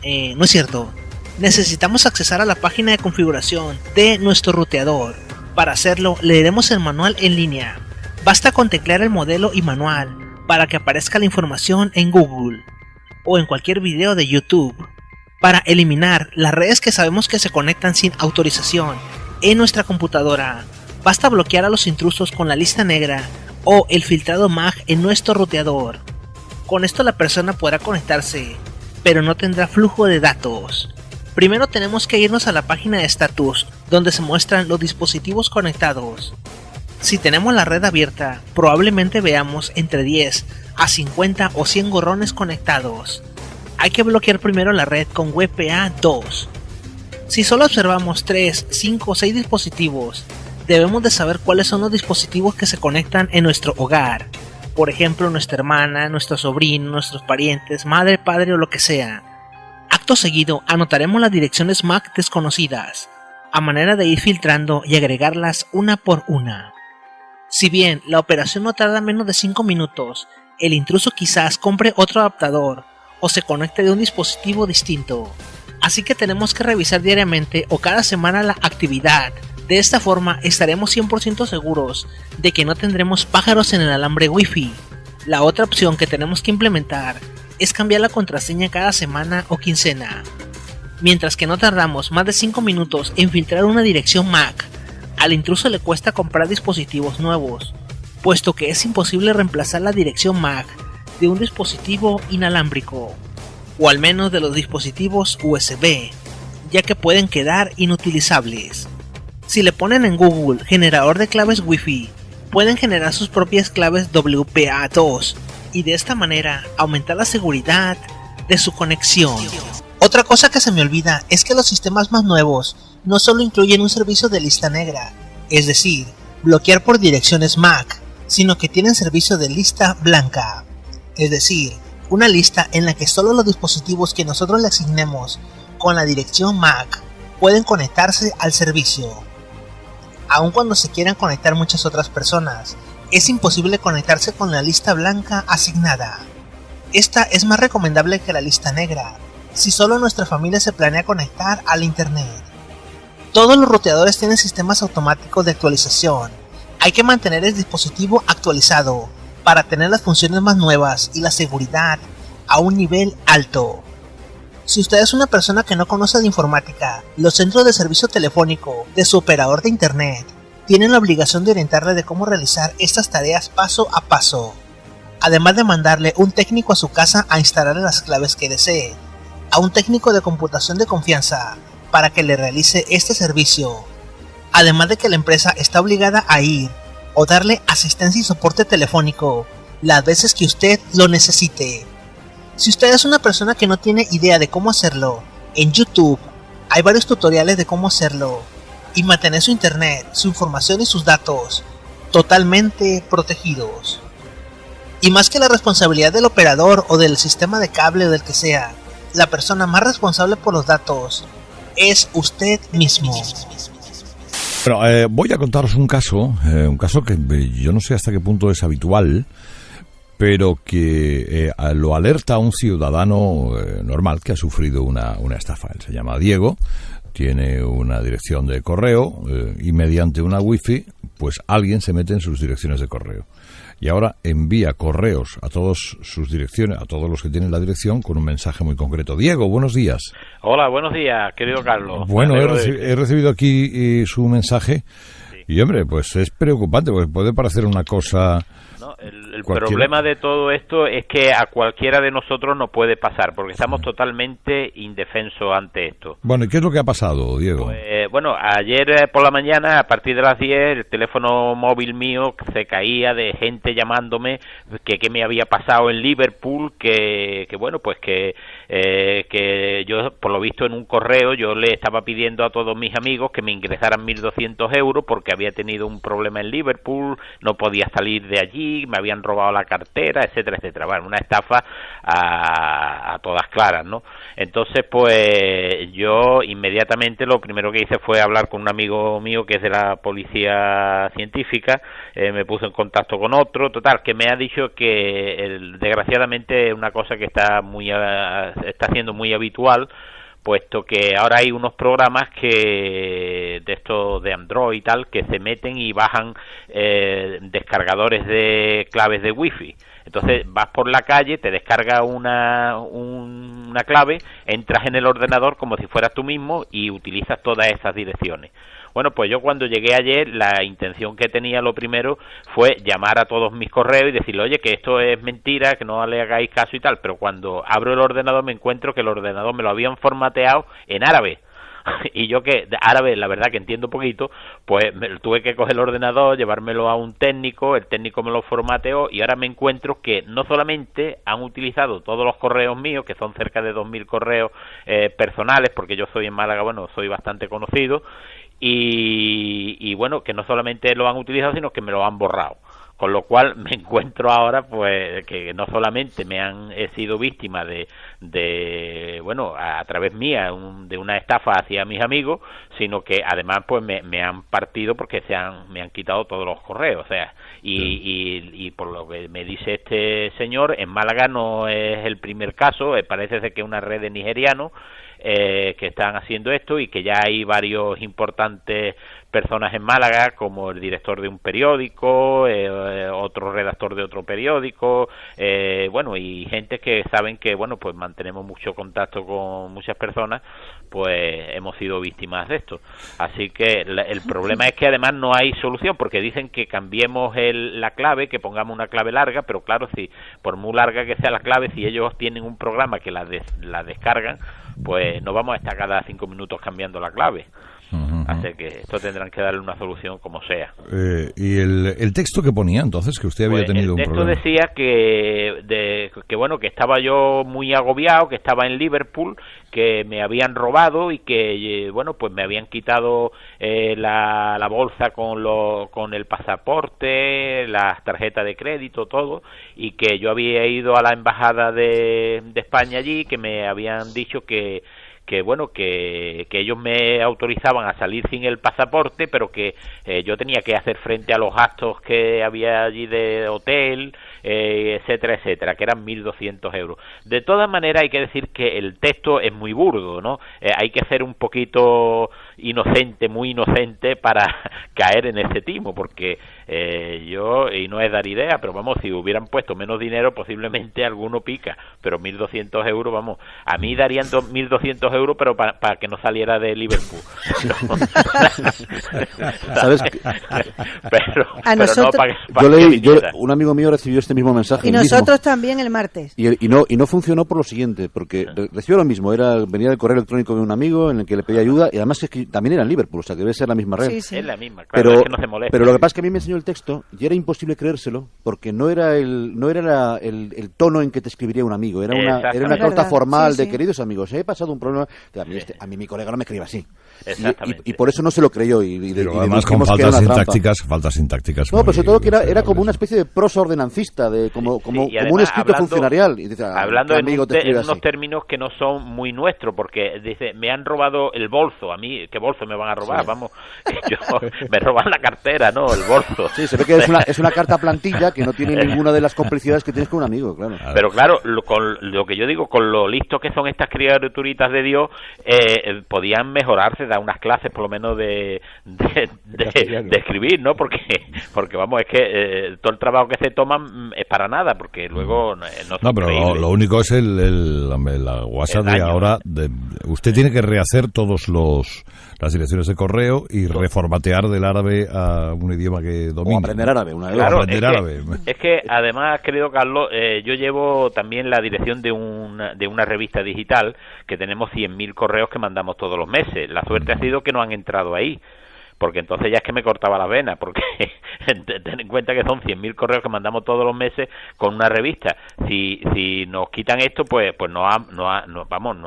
No es cierto. Necesitamos accesar a la página de configuración de nuestro ruteador. Para hacerlo, leeremos el manual en línea. Basta con teclear el modelo y manual para que aparezca la información en Google o en cualquier video de YouTube. Para eliminar las redes que sabemos que se conectan sin autorización en nuestra computadora, basta bloquear a los intrusos con la lista negra o el filtrado MAG en nuestro ruteador. Con esto la persona podrá conectarse, pero no tendrá flujo de datos. Primero tenemos que irnos a la página de estatus, donde se muestran los dispositivos conectados. Si tenemos la red abierta, probablemente veamos entre 10 a 50 o 100 gorrones conectados. Hay que bloquear primero la red con WPA2. Si solo observamos 3, 5 o 6 dispositivos, debemos de saber cuáles son los dispositivos que se conectan en nuestro hogar. Por ejemplo, nuestra hermana, nuestro sobrino, nuestros parientes, madre, padre o lo que sea. Acto seguido, anotaremos las direcciones MAC desconocidas, a manera de ir filtrando y agregarlas una por una. Si bien la operación no tarda menos de 5 minutos, el intruso quizás compre otro adaptador o se conecte de un dispositivo distinto. Así que tenemos que revisar diariamente o cada semana la actividad. De esta forma estaremos 100% seguros de que no tendremos pájaros en el alambre Wi-Fi. La otra opción que tenemos que implementar es cambiar la contraseña cada semana o quincena. Mientras que no tardamos más de 5 minutos en filtrar una dirección MAC, al intruso le cuesta comprar dispositivos nuevos, puesto que es imposible reemplazar la dirección MAC de un dispositivo inalámbrico, o al menos de los dispositivos USB, ya que pueden quedar inutilizables. Si le ponen en Google generador de claves Wi-Fi, pueden generar sus propias claves WPA2 y de esta manera aumentar la seguridad de su conexión. Otra cosa que se me olvida es que los sistemas más nuevos no solo incluyen un servicio de lista negra, es decir, bloquear por direcciones MAC, sino que tienen servicio de lista blanca, es decir, una lista en la que solo los dispositivos que nosotros le asignemos con la dirección MAC pueden conectarse al servicio. Aun cuando se quieran conectar muchas otras personas, es imposible conectarse con la lista blanca asignada. Esta es más recomendable que la lista negra, si solo nuestra familia se planea conectar al internet. Todos los roteadores tienen sistemas automáticos de actualización. Hay que mantener el dispositivo actualizado para tener las funciones más nuevas y la seguridad a un nivel alto. Si usted es una persona que no conoce de informática, los centros de servicio telefónico de su operador de internet tienen la obligación de orientarle de cómo realizar estas tareas paso a paso, además de mandarle un técnico a su casa a instalarle las claves que desee, a un técnico de computación de confianza para que le realice este servicio, además de que la empresa está obligada a ir o darle asistencia y soporte telefónico las veces que usted lo necesite. Si usted es una persona que no tiene idea de cómo hacerlo, en YouTube hay varios tutoriales de cómo hacerlo y mantener su internet, su información y sus datos totalmente protegidos. Y más que la responsabilidad del operador o del sistema de cable o del que sea, la persona más responsable por los datos es usted mismo. Bueno, voy a contaros un caso que yo no sé hasta qué punto es habitual, pero que lo alerta a un ciudadano normal que ha sufrido una estafa. Él se llama Diego, tiene una dirección de correo y mediante una wifi, pues alguien se mete en sus direcciones de correo. Y ahora envía correos a todos sus direcciones, a todos los que tienen la dirección, con un mensaje muy concreto. Diego, buenos días. Hola, buenos días, querido Carlos. Bueno, he recibido aquí su mensaje. Sí. Y hombre, pues es preocupante, porque puede parecer una cosa... No, el problema de todo esto es que a cualquiera de nosotros nos puede pasar, porque estamos totalmente indefensos ante esto. Bueno, ¿y qué es lo que ha pasado, Diego? Pues, bueno, ayer por la mañana, a partir de las 10, el teléfono móvil mío se caía de gente llamándome que qué me había pasado en Liverpool, que bueno, pues que yo, por lo visto en un correo, yo le estaba pidiendo a todos mis amigos que me ingresaran 1.200 euros porque había tenido un problema en Liverpool, no podía salir de allí, me habían robado la cartera, etcétera, etcétera. Bueno, una estafa a todas claras, ¿no? Entonces, pues yo inmediatamente lo primero que hice fue hablar con un amigo mío que es de la policía científica, me puse en contacto con otro, total, que me ha dicho que desgraciadamente es una cosa que está siendo muy habitual, puesto que ahora hay unos programas que de estos de Android y tal que se meten y bajan descargadores de claves de Wi-Fi. Entonces vas por la calle, te descarga una clave, entras en el ordenador como si fueras tú mismo y utilizas todas esas direcciones. Bueno, pues yo cuando llegué ayer, la intención que tenía lo primero fue llamar a todos mis correos y decirle, oye, que esto es mentira, que no le hagáis caso y tal, pero cuando abro el ordenador me encuentro que el ordenador me lo habían formateado en árabe. Y yo que de árabe, la verdad que entiendo poquito, pues tuve que coger el ordenador, llevármelo a un técnico, el técnico me lo formateó y ahora me encuentro que no solamente han utilizado todos los correos míos, que son cerca de 2.000 correos personales, porque yo soy en Málaga, bueno, soy bastante conocido, y bueno, que no solamente lo han utilizado, sino que me lo han borrado. Con lo cual me encuentro ahora pues que no solamente he sido víctima de bueno, a través mía de una estafa hacia mis amigos, sino que además pues me han partido porque me han quitado todos los correos, o sea, Y por lo que me dice este señor, en Málaga no es el primer caso, parece ser que es una red de nigerianos que están haciendo esto y que ya hay varios importantes personas en Málaga, como el director de un periódico, otro redactor de otro periódico, bueno, y gente que saben que, bueno, pues mantenemos mucho contacto con muchas personas, pues hemos sido víctimas de esto. Así que el problema es que además no hay solución, porque dicen que cambiemos la clave, que pongamos una clave larga, pero claro, si por muy larga que sea la clave, si ellos tienen un programa que la descargan, pues no vamos a estar cada 5 minutos cambiando la clave. Así que esto tendrán que darle una solución como sea. ¿Y el texto que ponía entonces, que usted había tenido un problema? El texto decía que bueno, que estaba yo muy agobiado, que estaba en Liverpool, que me habían robado y que bueno, pues me habían quitado la bolsa con el pasaporte, las tarjetas de crédito, todo, y que yo había ido a la embajada de España allí, que me habían dicho que bueno, que ellos me autorizaban a salir sin el pasaporte, pero que yo tenía que hacer frente a los gastos que había allí de hotel, etcétera, etcétera, que eran 1.200 euros. De todas maneras, hay que decir que el texto es muy burdo, ¿no? Hay que ser un poquito inocente, muy inocente, para caer en ese timo, porque yo, y no es dar idea, pero vamos, si hubieran puesto menos dinero, posiblemente alguno pica, pero 1.200 euros, vamos, a mí darían 1.200 euros, pero para que no saliera de Liverpool. ¿Sabes? pero nosotros... no yo leí, un amigo mío recibió este mismo mensaje. Y nosotros también el martes. Y no funcionó por lo siguiente, porque recibió lo mismo, venía del correo electrónico de un amigo en el que le pedía ayuda, y además es que también era en Liverpool, o sea que debe ser la misma red. Sí. Es la misma, claro, es que no se molesta. Pero lo que pasa es que a mí me enseñó el texto y era imposible creérselo, porque no era el tono en que te escribiría un amigo, era una carta formal de queridos amigos, he pasado un problema, a mí mi colega no me escribe así. Y por eso no se lo creyó. Pero además con faltas sintácticas. No, pero sobre todo que era como una especie de prosa ordenancista, como un escrito funcionarial. Y dice, hablando en unos términos que no son muy nuestros, porque dice, me han robado el bolso. A mí, ¿qué bolso me van a robar? Sí. Vamos, me roban la cartera, ¿no? El bolso. Sí, se ve que es una carta plantilla que no tiene ninguna de las complicidades que tienes con un amigo, claro. Pero claro, con lo que yo digo, con lo listos que son estas criaturitas de Dios, podían mejorarse, dar unas clases por lo menos de escribir, ¿no? Porque vamos, es que todo el trabajo que se toman es para nada, porque luego no, pero lo único es la WhatsApp de ahora. Usted tiene que rehacer todas las direcciones de correo y reformatear del árabe a un idioma que domina. O aprender árabe, Es que además, querido Carlos, yo llevo también la dirección de una revista digital que tenemos 100.000 correos que mandamos todos los meses. La suerte ha sido que no han entrado ahí, porque entonces ya es que me cortaba la vena, porque ten en cuenta que son 100.000 correos que mandamos todos los meses con una revista. Si nos quitan esto, pues nos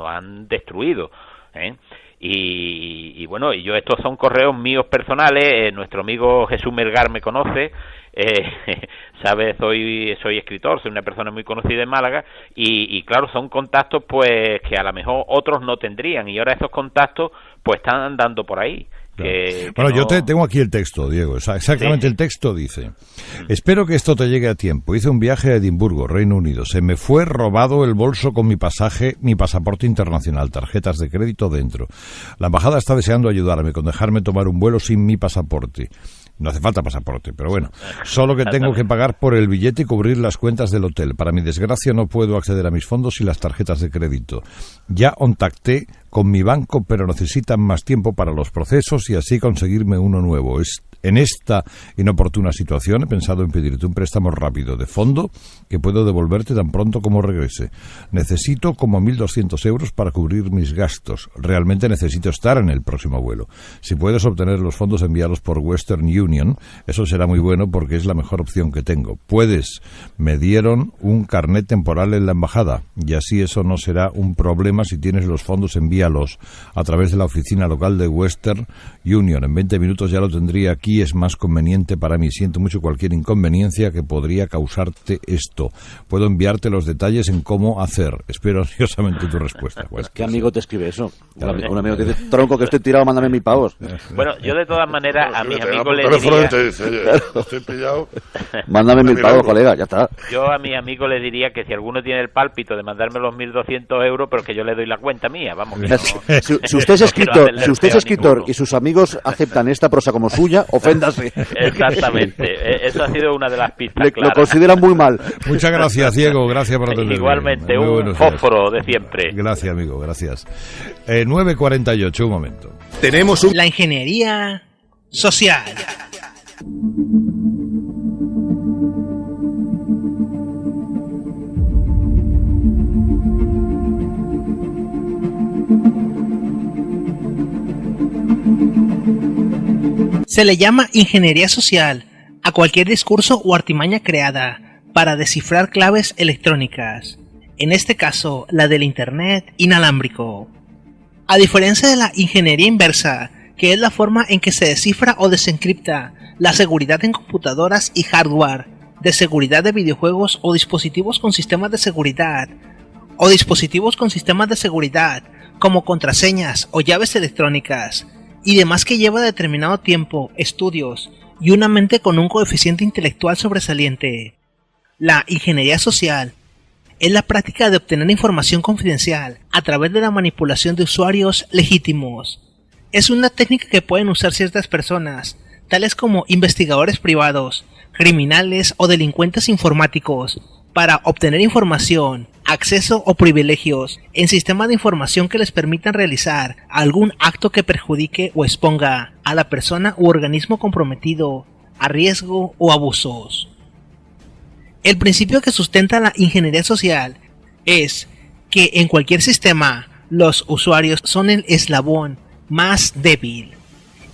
han destruido, ¿eh? Y bueno, y yo, estos son correos míos personales. Nuestro amigo Jesús Melgar me conoce, sabe, soy escritor, soy una persona muy conocida en Málaga, y claro, son contactos pues que a lo mejor otros no tendrían, y ahora esos contactos pues están andando por ahí. Bueno, yo tengo aquí el texto, Diego, exactamente. Sí. El texto dice: espero que esto te llegue a tiempo. Hice un viaje a Edimburgo, Reino Unido. Se me fue robado el bolso con mi pasaporte internacional, tarjetas de crédito dentro. La embajada está deseando ayudarme con dejarme tomar un vuelo sin mi pasaporte. No hace falta pasaporte, pero bueno, solo que tengo que pagar por el billete y cubrir las cuentas del hotel. Para mi desgracia no puedo acceder a mis fondos y las tarjetas de crédito. Ya contacté con mi banco, pero necesitan más tiempo para los procesos y así conseguirme uno nuevo. En esta inoportuna situación he pensado en pedirte un préstamo rápido de fondo que puedo devolverte tan pronto como regrese. Necesito como 1.200 euros para cubrir mis gastos. Realmente necesito estar en el próximo vuelo. Si puedes obtener los fondos, envíalos por Western Union. Eso será muy bueno porque es la mejor opción que tengo. Me dieron un carnet temporal en la embajada y así eso no será un problema. Si tienes los fondos, envíalos a través de la oficina local de Western Union. En 20 minutos ya lo tendría aquí así es más conveniente para mí. Siento mucho cualquier inconveniencia que podría causarte esto. Puedo enviarte los detalles en cómo hacer. Espero ansiosamente tu respuesta. Pues, ¿qué amigo te escribe eso? Un amigo que dice, tronco, que estoy tirado, mándame 1000 pavos. Bueno, yo de todas maneras a mis amigos les diría... Estoy pillado. Mándame 1000 pavos, colega, ya está. Yo a mis amigos les diría que si alguno tiene el pálpito de mandarme los 1.200 euros, pero que yo le doy la cuenta mía, vamos. Que no, si usted es escritor y sus amigos aceptan esta prosa como suya, oféndase. Exactamente, eso ha sido una de las pistas claras. Lo consideran muy mal. Muchas gracias, Diego, gracias por atenderme. Igualmente, un fósforo de siempre. Gracias, amigo, gracias. 9:48, un momento. Tenemos la ingeniería social. Se le llama ingeniería social a cualquier discurso o artimaña creada para descifrar claves electrónicas, en este caso la del Internet inalámbrico. A diferencia de la ingeniería inversa, que es la forma en que se descifra o desencripta la seguridad en computadoras y hardware, de seguridad de videojuegos o dispositivos con sistemas de seguridad, como contraseñas o llaves electrónicas, y demás que lleva determinado tiempo, estudios y una mente con un coeficiente intelectual sobresaliente. La ingeniería social es la práctica de obtener información confidencial a través de la manipulación de usuarios legítimos. Es una técnica que pueden usar ciertas personas, tales como investigadores privados, criminales o delincuentes informáticos, para obtener información, acceso o privilegios en sistemas de información que les permitan realizar algún acto que perjudique o exponga a la persona u organismo comprometido a riesgo o abusos. El principio que sustenta la ingeniería social es que en cualquier sistema los usuarios son el eslabón más débil.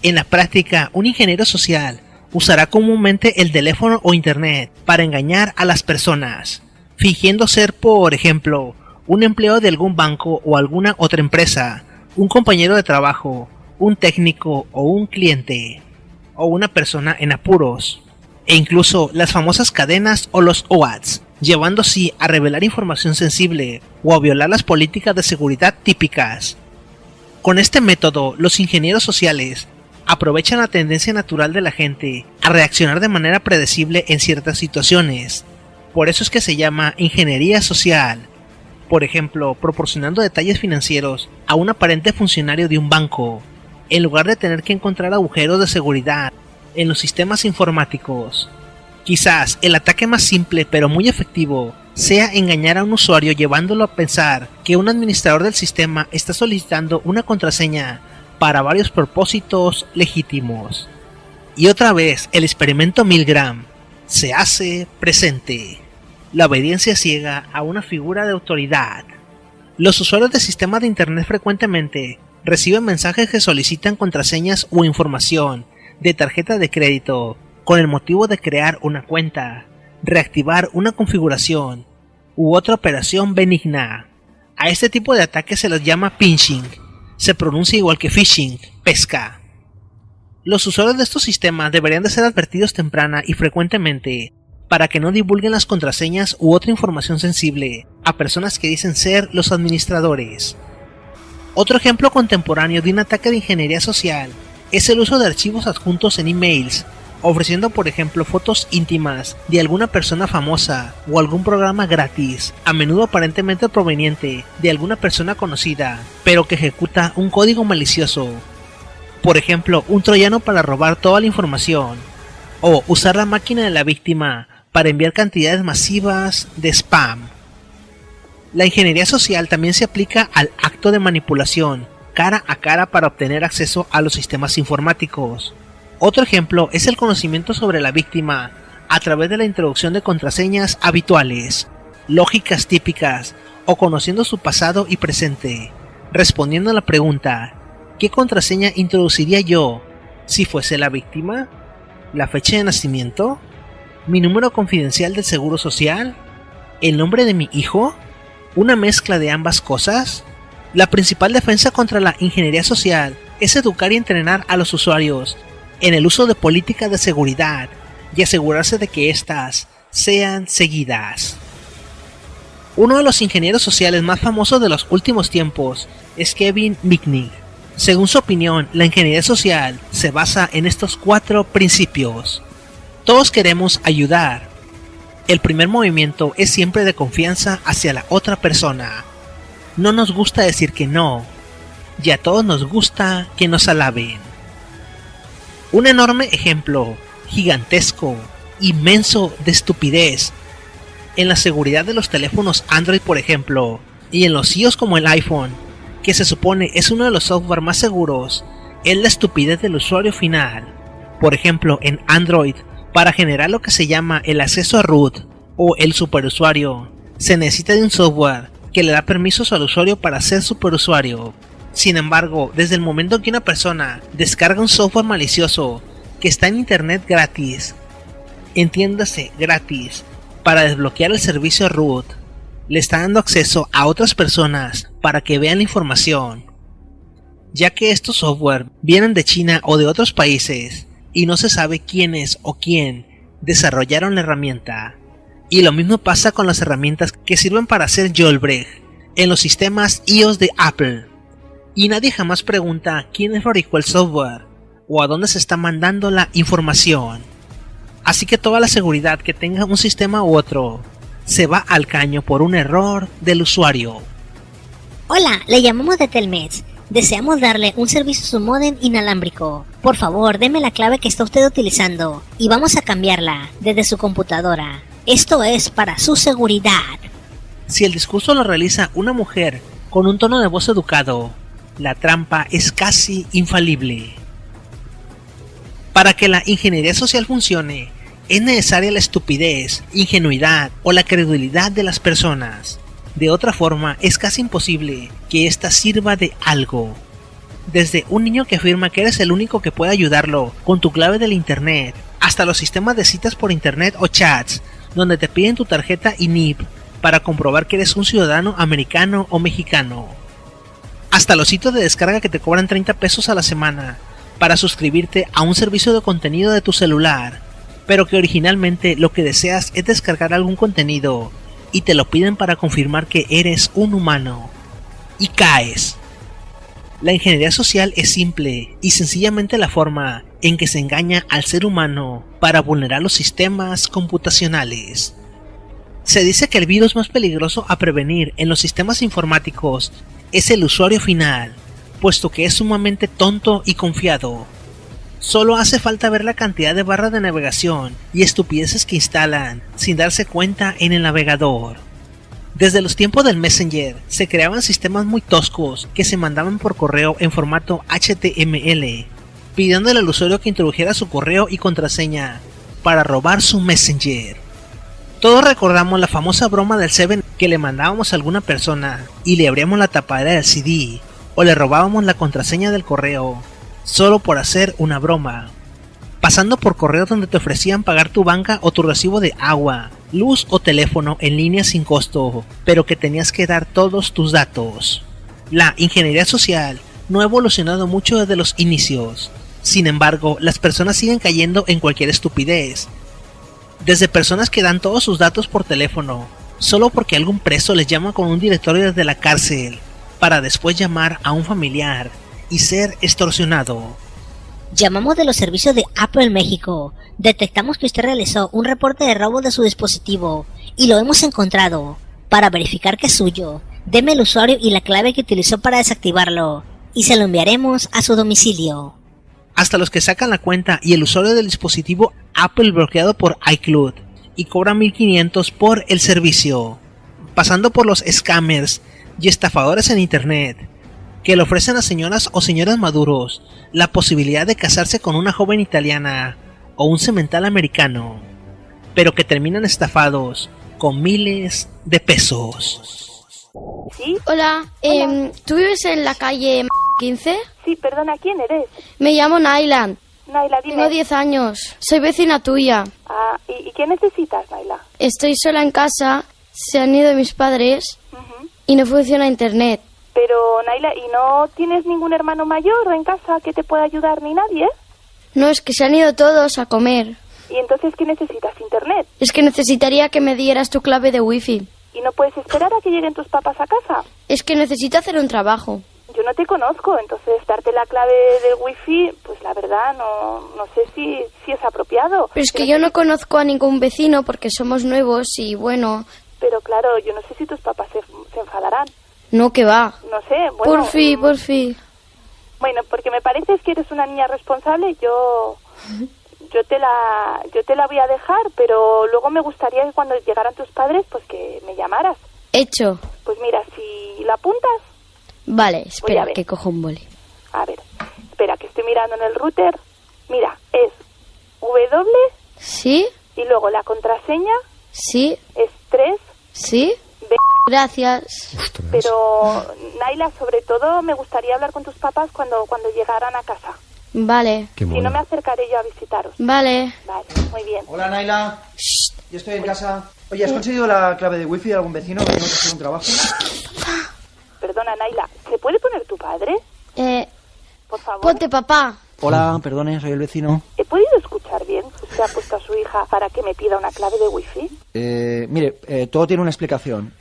En la práctica, un ingeniero social usará comúnmente el teléfono o internet para engañar a las personas, fingiendo ser, por ejemplo, un empleado de algún banco o alguna otra empresa, un compañero de trabajo, un técnico o un cliente, o una persona en apuros, e incluso las famosas cadenas o los OATs, llevando así a revelar información sensible o a violar las políticas de seguridad típicas. Con este método, los ingenieros sociales aprovechan la tendencia natural de la gente a reaccionar de manera predecible en ciertas situaciones. Por eso es que se llama ingeniería social. Por ejemplo, proporcionando detalles financieros a un aparente funcionario de un banco, en lugar de tener que encontrar agujeros de seguridad en los sistemas informáticos. Quizás el ataque más simple pero muy efectivo sea engañar a un usuario llevándolo a pensar que un administrador del sistema está solicitando una contraseña para varios propósitos legítimos. Y otra vez el experimento Milgram se hace presente. La obediencia ciega a una figura de autoridad. Los usuarios de sistemas de internet frecuentemente reciben mensajes que solicitan contraseñas o información de tarjeta de crédito con el motivo de crear una cuenta, reactivar una configuración u otra operación benigna. A este tipo de ataques se les llama pinching. Se pronuncia igual que phishing, pesca. Los usuarios de estos sistemas deberían de ser advertidos temprana y frecuentemente para que no divulguen las contraseñas u otra información sensible a personas que dicen ser los administradores. Otro ejemplo contemporáneo de un ataque de ingeniería social es el uso de archivos adjuntos en emails, ofreciendo por ejemplo fotos íntimas de alguna persona famosa o algún programa gratis, a menudo aparentemente proveniente de alguna persona conocida, pero que ejecuta un código malicioso. Por ejemplo, un troyano para robar toda la información, o usar la máquina de la víctima para enviar cantidades masivas de spam. La ingeniería social también se aplica al acto de manipulación cara a cara para obtener acceso a los sistemas informáticos. Otro ejemplo es el conocimiento sobre la víctima a través de la introducción de contraseñas habituales, lógicas típicas o conociendo su pasado y presente, respondiendo a la pregunta ¿qué contraseña introduciría yo si fuese la víctima? ¿La fecha de nacimiento? ¿Mi número confidencial del seguro social? ¿El nombre de mi hijo? ¿Una mezcla de ambas cosas? La principal defensa contra la ingeniería social es educar y entrenar a los usuarios en el uso de políticas de seguridad y asegurarse de que éstas sean seguidas. Uno de los ingenieros sociales más famosos de los últimos tiempos es Kevin Mitnick. Según su opinión, la ingeniería social se basa en estos 4 principios. Todos queremos ayudar. El primer movimiento es siempre de confianza hacia la otra persona. No nos gusta decir que no, y a todos nos gusta que nos alaben. Un enorme ejemplo, gigantesco, inmenso de estupidez, en la seguridad de los teléfonos Android, por ejemplo, y en los iOS como el iPhone, que se supone es uno de los software más seguros, es la estupidez del usuario final. Por ejemplo, en Android, para generar lo que se llama el acceso a root o el superusuario, se necesita de un software que le da permisos al usuario para ser superusuario. Sin embargo, desde el momento que una persona descarga un software malicioso que está en internet gratis, entiéndase gratis, para desbloquear el servicio root, le está dando acceso a otras personas para que vean la información, ya que estos software vienen de China o de otros países y no se sabe quiénes o quién desarrollaron la herramienta. Y lo mismo pasa con las herramientas que sirven para hacer jailbreak en los sistemas iOS de Apple. Y nadie jamás pregunta quién fabricó el software o a dónde se está mandando la información. Así que toda la seguridad que tenga un sistema u otro se va al caño por un error del usuario. Hola, le llamamos de Telmex. Deseamos darle un servicio a su módem inalámbrico. Por favor, deme la clave que está usted utilizando y vamos a cambiarla desde su computadora. Esto es para su seguridad. Si el discurso lo realiza una mujer con un tono de voz educado, la trampa es casi infalible. Para que la ingeniería social funcione, es necesaria la estupidez, ingenuidad o la credulidad de las personas. De otra forma, es casi imposible que ésta sirva de algo. Desde un niño que afirma que eres el único que puede ayudarlo con tu clave del internet, hasta los sistemas de citas por internet o chats, donde te piden tu tarjeta y NIP para comprobar que eres un ciudadano americano o mexicano. Hasta los sitios de descarga que te cobran 30 pesos a la semana para suscribirte a un servicio de contenido de tu celular, pero que originalmente lo que deseas es descargar algún contenido y te lo piden para confirmar que eres un humano. Y caes. La ingeniería social es simple y sencillamente la forma en que se engaña al ser humano para vulnerar los sistemas computacionales. Se dice que el virus más peligroso a prevenir en los sistemas informáticos es el usuario final, puesto que es sumamente tonto y confiado. Solo hace falta ver la cantidad de barras de navegación y estupideces que instalan sin darse cuenta en el navegador. Desde los tiempos del Messenger se creaban sistemas muy toscos que se mandaban por correo en formato HTML, pidiéndole al usuario que introdujera su correo y contraseña para robar su Messenger. Todos recordamos la famosa broma del Seven que le mandábamos a alguna persona y le abríamos la tapadera del CD o le robábamos la contraseña del correo solo por hacer una broma, pasando por correos donde te ofrecían pagar tu banca o tu recibo de agua, luz o teléfono en línea sin costo, pero que tenías que dar todos tus datos. La ingeniería social no ha evolucionado mucho desde los inicios. Sin embargo, las personas siguen cayendo en cualquier estupidez. Desde personas que dan todos sus datos por teléfono, solo porque algún preso les llama con un directorio desde la cárcel, para después llamar a un familiar y ser extorsionado. Llamamos de los servicios de Apple México. Detectamos que usted realizó un reporte de robo de su dispositivo y lo hemos encontrado. Para verificar que es suyo, deme el usuario y la clave que utilizó para desactivarlo y se lo enviaremos a su domicilio. Hasta los que sacan la cuenta y el usuario del dispositivo Apple bloqueado por iCloud y cobran $1,500 por el servicio, pasando por los scammers y estafadores en internet que le ofrecen a señoras o señores maduros la posibilidad de casarse con una joven italiana o un semental americano, pero que terminan estafados con miles de pesos. ¿Sí? Hola, ¿tú vives en la calle 15? Sí, perdona, ¿quién eres? Me llamo Naila. Naila, dime. Tengo 10 años, soy vecina tuya. Ah, ¿y qué necesitas, Naila? Estoy sola en casa, se han ido mis padres y no funciona internet. Pero, Naila, ¿y no tienes ningún hermano mayor en casa que te pueda ayudar ni nadie? No, es que se han ido todos a comer. ¿Y entonces qué necesitas? ¿Internet? Es que necesitaría que me dieras tu clave de wifi. ¿Y no puedes esperar a que lleguen tus papás a casa? Es que necesito hacer un trabajo. Yo no te conozco, entonces darte la clave del wifi, pues la verdad no sé si es apropiado. Pero es que yo no conozco a ningún vecino porque somos nuevos y bueno... Pero claro, yo no sé si tus papás se enfadarán. No, que va. No sé, bueno... Por fin. Bueno, porque me parece que eres una niña responsable, yo te la voy a dejar, pero luego me gustaría que cuando llegaran tus padres, pues que me llamaras. Hecho. Pues mira, si la apuntas... Vale, espera, que cojo un boli. A ver, espera, que estoy mirando en el router. Mira, es W... ¿Sí? Y luego la contraseña... Sí. Es 3... ¿Sí? Gracias. Ostras. Pero, Naila, sobre todo me gustaría hablar con tus papás cuando llegaran a casa. Vale. Si no, me acercaré yo a visitaros. Vale. Vale, muy bien. Hola, Naila. Yo estoy en casa. Oye, ¿has conseguido la clave de wifi de algún vecino que tengo que hacer un trabajo? Perdona, Naila, ¿se puede poner tu padre? Por favor. Ponte papá. Hola, perdone, soy el vecino. ¿He podido escuchar bien? ¿Usted ha puesto a su hija para que me pida una clave de wifi? Mire, todo tiene una explicación.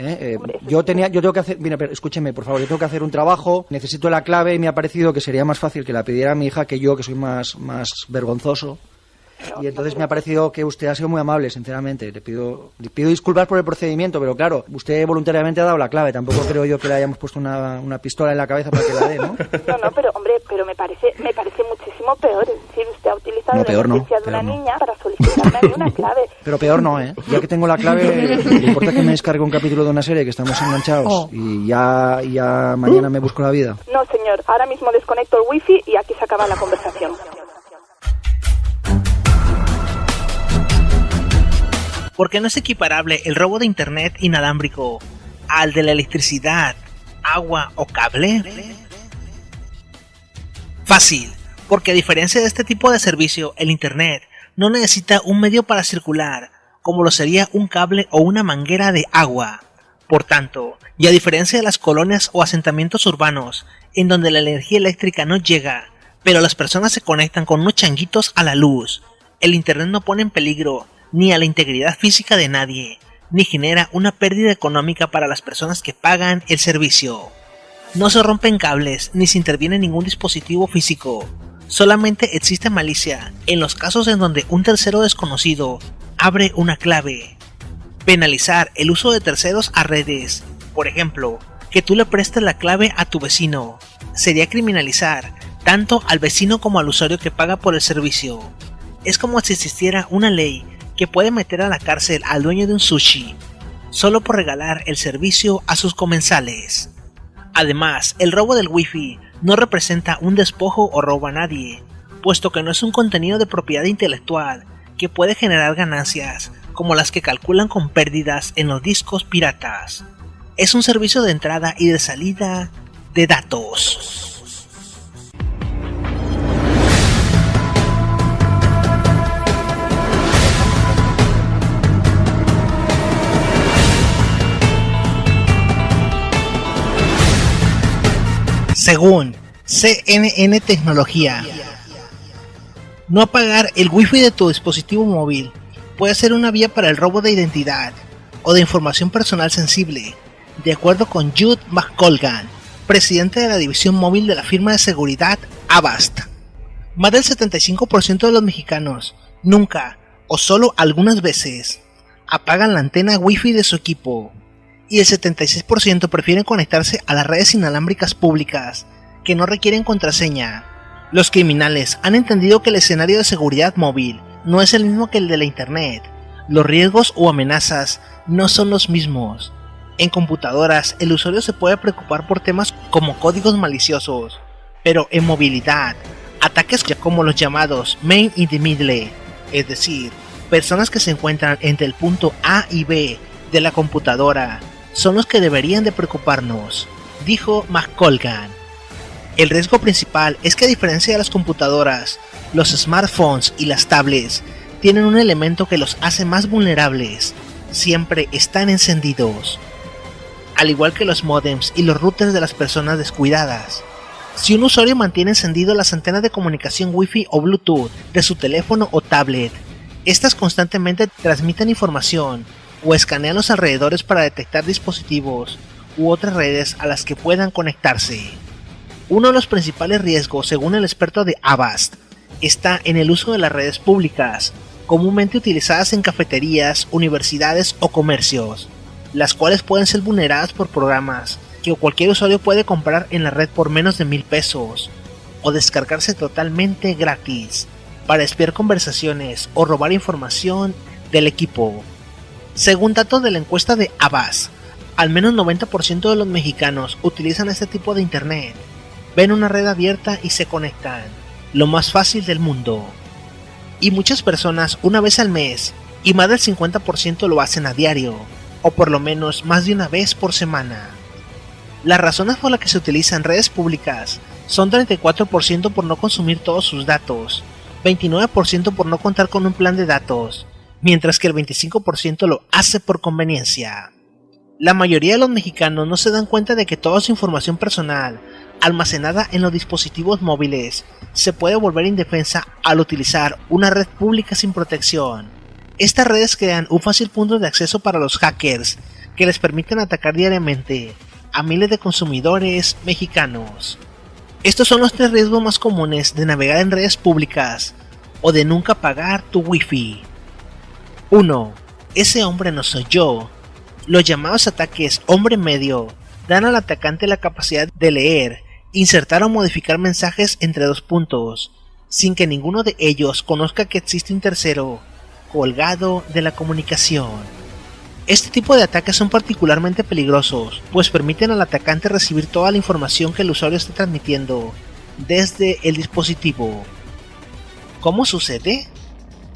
Yo tengo que hacer... Mira, escúcheme, por favor, yo tengo que hacer un trabajo, necesito la clave y me ha parecido que sería más fácil que la pidiera a mi hija que yo, que soy más vergonzoso. Y entonces me ha parecido que usted ha sido muy amable, sinceramente. Le pido disculpas por el procedimiento, pero claro, usted voluntariamente ha dado la clave. Tampoco creo yo que le hayamos puesto una pistola en la cabeza para que la dé, ¿no? No, pero hombre, me parece muchísimo peor. Es decir, usted ha utilizado la inocencia de una niña para solicitarme a mí una clave. Pero peor no, ¿eh? Ya que tengo la clave, ¿le importa que me descargue un capítulo de una serie que estamos enganchados? Y ya mañana me busco la vida. No, señor. Ahora mismo desconecto el wifi y aquí se acaba la conversación. ¿Por qué no es equiparable el robo de internet inalámbrico al de la electricidad, agua o cable? Fácil, porque a diferencia de este tipo de servicio, el internet no necesita un medio para circular, como lo sería un cable o una manguera de agua. Por tanto, y a diferencia de las colonias o asentamientos urbanos, en donde la energía eléctrica no llega, pero las personas se conectan con unos changuitos a la luz, el internet no pone en peligro ni a la integridad física de nadie, ni genera una pérdida económica para las personas que pagan el servicio. No se rompen cables, ni se interviene ningún dispositivo físico. Solamente existe malicia en los casos en donde un tercero desconocido abre una clave. Penalizar el uso de terceros a redes, por ejemplo, que tú le prestes la clave a tu vecino, sería criminalizar tanto al vecino como al usuario que paga por el servicio. Es como si existiera una ley que puede meter a la cárcel al dueño de un sushi, solo por regalar el servicio a sus comensales. Además, el robo del wifi no representa un despojo o robo a nadie, puesto que no es un contenido de propiedad intelectual que puede generar ganancias, como las que calculan con pérdidas en los discos piratas. Es un servicio de entrada y de salida de datos. Según CNN Tecnología, no apagar el wifi de tu dispositivo móvil puede ser una vía para el robo de identidad o de información personal sensible, de acuerdo con Jude McColgan, presidente de la división móvil de la firma de seguridad Avast. Más del 75% de los mexicanos nunca o solo algunas veces apagan la antena wifi de su equipo, y el 76% prefieren conectarse a las redes inalámbricas públicas que no requieren contraseña. Los criminales han entendido que el escenario de seguridad móvil no es el mismo que el de la internet. Los riesgos o amenazas no son los mismos. En computadoras, el usuario se puede preocupar por temas como códigos maliciosos, pero en movilidad, ataques como los llamados man in the middle, es decir, personas que se encuentran entre el punto A y B de la computadora, son los que deberían de preocuparnos, dijo McColgan. El riesgo principal es que, a diferencia de las computadoras, los smartphones y las tablets tienen un elemento que los hace más vulnerables: siempre están encendidos. Al igual que los módems y los routers de las personas descuidadas, Si un usuario mantiene encendido las antenas de comunicación Wi-Fi o Bluetooth de su teléfono o tablet, estas constantemente transmiten información o escanean los alrededores para detectar dispositivos u otras redes a las que puedan conectarse. Uno de los principales riesgos, según el experto de Avast, está en el uso de las redes públicas, comúnmente utilizadas en cafeterías, universidades o comercios, las cuales pueden ser vulneradas por programas que cualquier usuario puede comprar en la red por menos de 1,000 pesos, o descargarse totalmente gratis, para espiar conversaciones o robar información del equipo. Según datos de la encuesta de Avast, al menos 90% de los mexicanos utilizan este tipo de internet, ven una red abierta y se conectan, lo más fácil del mundo. Y muchas personas una vez al mes, y más del 50% lo hacen a diario, o por lo menos más de una vez por semana. Las razones por las que se utilizan redes públicas son 34% por no consumir todos sus datos, 29% por no contar con un plan de datos, mientras que el 25% lo hace por conveniencia. La mayoría de los mexicanos no se dan cuenta de que toda su información personal, almacenada en los dispositivos móviles, se puede volver indefensa al utilizar una red pública sin protección. Estas redes crean un fácil punto de acceso para los hackers, que les permiten atacar diariamente a miles de consumidores mexicanos. Estos son los 3 riesgos más comunes de navegar en redes públicas o de nunca pagar tu Wi-Fi. 1. Ese hombre no soy yo. Los llamados ataques hombre medio dan al atacante la capacidad de leer, insertar o modificar mensajes entre 2 puntos, sin que ninguno de ellos conozca que existe un tercero colgado de la comunicación. Este tipo de ataques son particularmente peligrosos, pues permiten al atacante recibir toda la información que el usuario está transmitiendo desde el dispositivo. ¿Cómo sucede?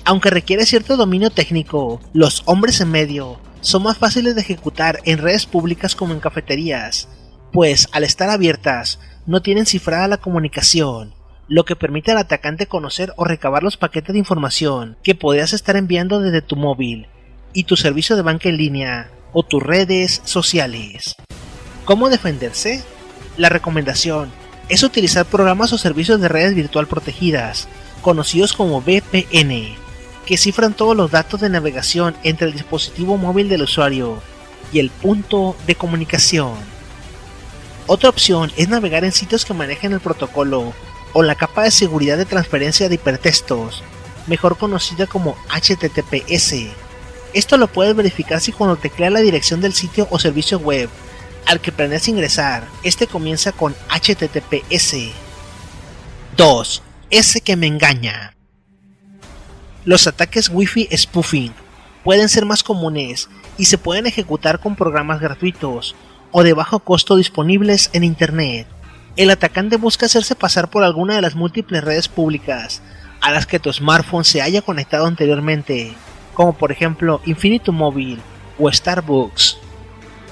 Aunque requiere cierto dominio técnico, los hombres en medio son más fáciles de ejecutar en redes públicas como en cafeterías, pues al estar abiertas no tienen cifrada la comunicación, lo que permite al atacante conocer o recabar los paquetes de información que podrías estar enviando desde tu móvil y tu servicio de banca en línea o tus redes sociales. ¿Cómo defenderse? La recomendación es utilizar programas o servicios de redes virtual protegidas, conocidos como VPN, que cifran todos los datos de navegación entre el dispositivo móvil del usuario y el punto de comunicación. Otra opción es navegar en sitios que manejen el protocolo o la capa de seguridad de transferencia de hipertextos, mejor conocida como HTTPS. Esto lo puedes verificar si cuando tecleas la dirección del sitio o servicio web al que planeas ingresar, este comienza con HTTPS. 2. Ese que me engaña. Los ataques Wi-Fi spoofing pueden ser más comunes y se pueden ejecutar con programas gratuitos o de bajo costo disponibles en internet. El atacante busca hacerse pasar por alguna de las múltiples redes públicas a las que tu smartphone se haya conectado anteriormente, como por ejemplo Infinitum Móvil o Starbucks.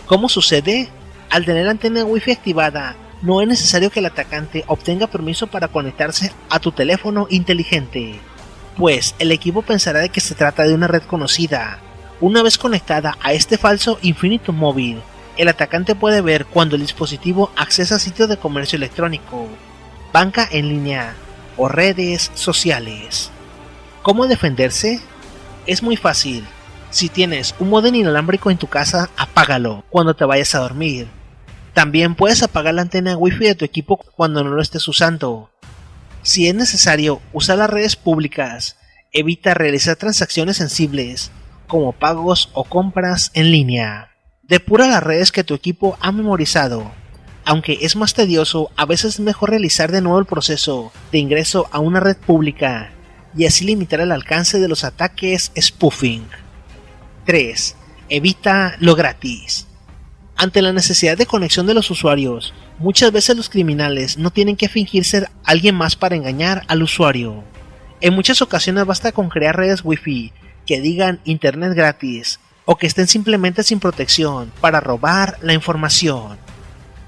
¿Cómo sucede? Al tener la antena Wi-Fi activada, no es necesario que el atacante obtenga permiso para conectarse a tu teléfono inteligente, pues el equipo pensará de que se trata de una red conocida. Una vez conectada a este falso Infinitum Móvil, el atacante puede ver cuando el dispositivo accesa a sitios de comercio electrónico, banca en línea o redes sociales. ¿Cómo defenderse? Es muy fácil. Si tienes un módem inalámbrico en tu casa, apágalo cuando te vayas a dormir. También puedes apagar la antena Wi-Fi de tu equipo cuando no lo estés usando. Si es necesario usar las redes públicas, evita realizar transacciones sensibles, como pagos o compras en línea. Depura las redes que tu equipo ha memorizado. Aunque es más tedioso, a veces es mejor realizar de nuevo el proceso de ingreso a una red pública y así limitar el alcance de los ataques spoofing. 3. Evita lo gratis. Ante la necesidad de conexión de los usuarios, muchas veces los criminales no tienen que fingir ser alguien más para engañar al usuario. En muchas ocasiones basta con crear redes Wi-Fi que digan internet gratis o que estén simplemente sin protección para robar la información.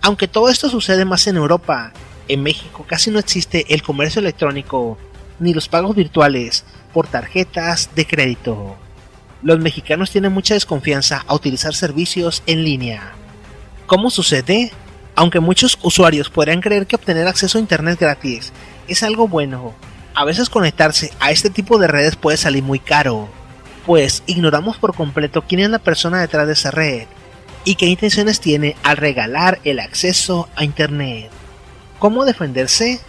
Aunque todo esto sucede más en Europa, en México casi no existe el comercio electrónico ni los pagos virtuales por tarjetas de crédito. Los mexicanos tienen mucha desconfianza a utilizar servicios en línea. ¿Cómo sucede? Aunque muchos usuarios podrían creer que obtener acceso a internet gratis es algo bueno, a veces conectarse a este tipo de redes puede salir muy caro, pues ignoramos por completo quién es la persona detrás de esa red y qué intenciones tiene al regalar el acceso a internet. ¿Cómo defenderse?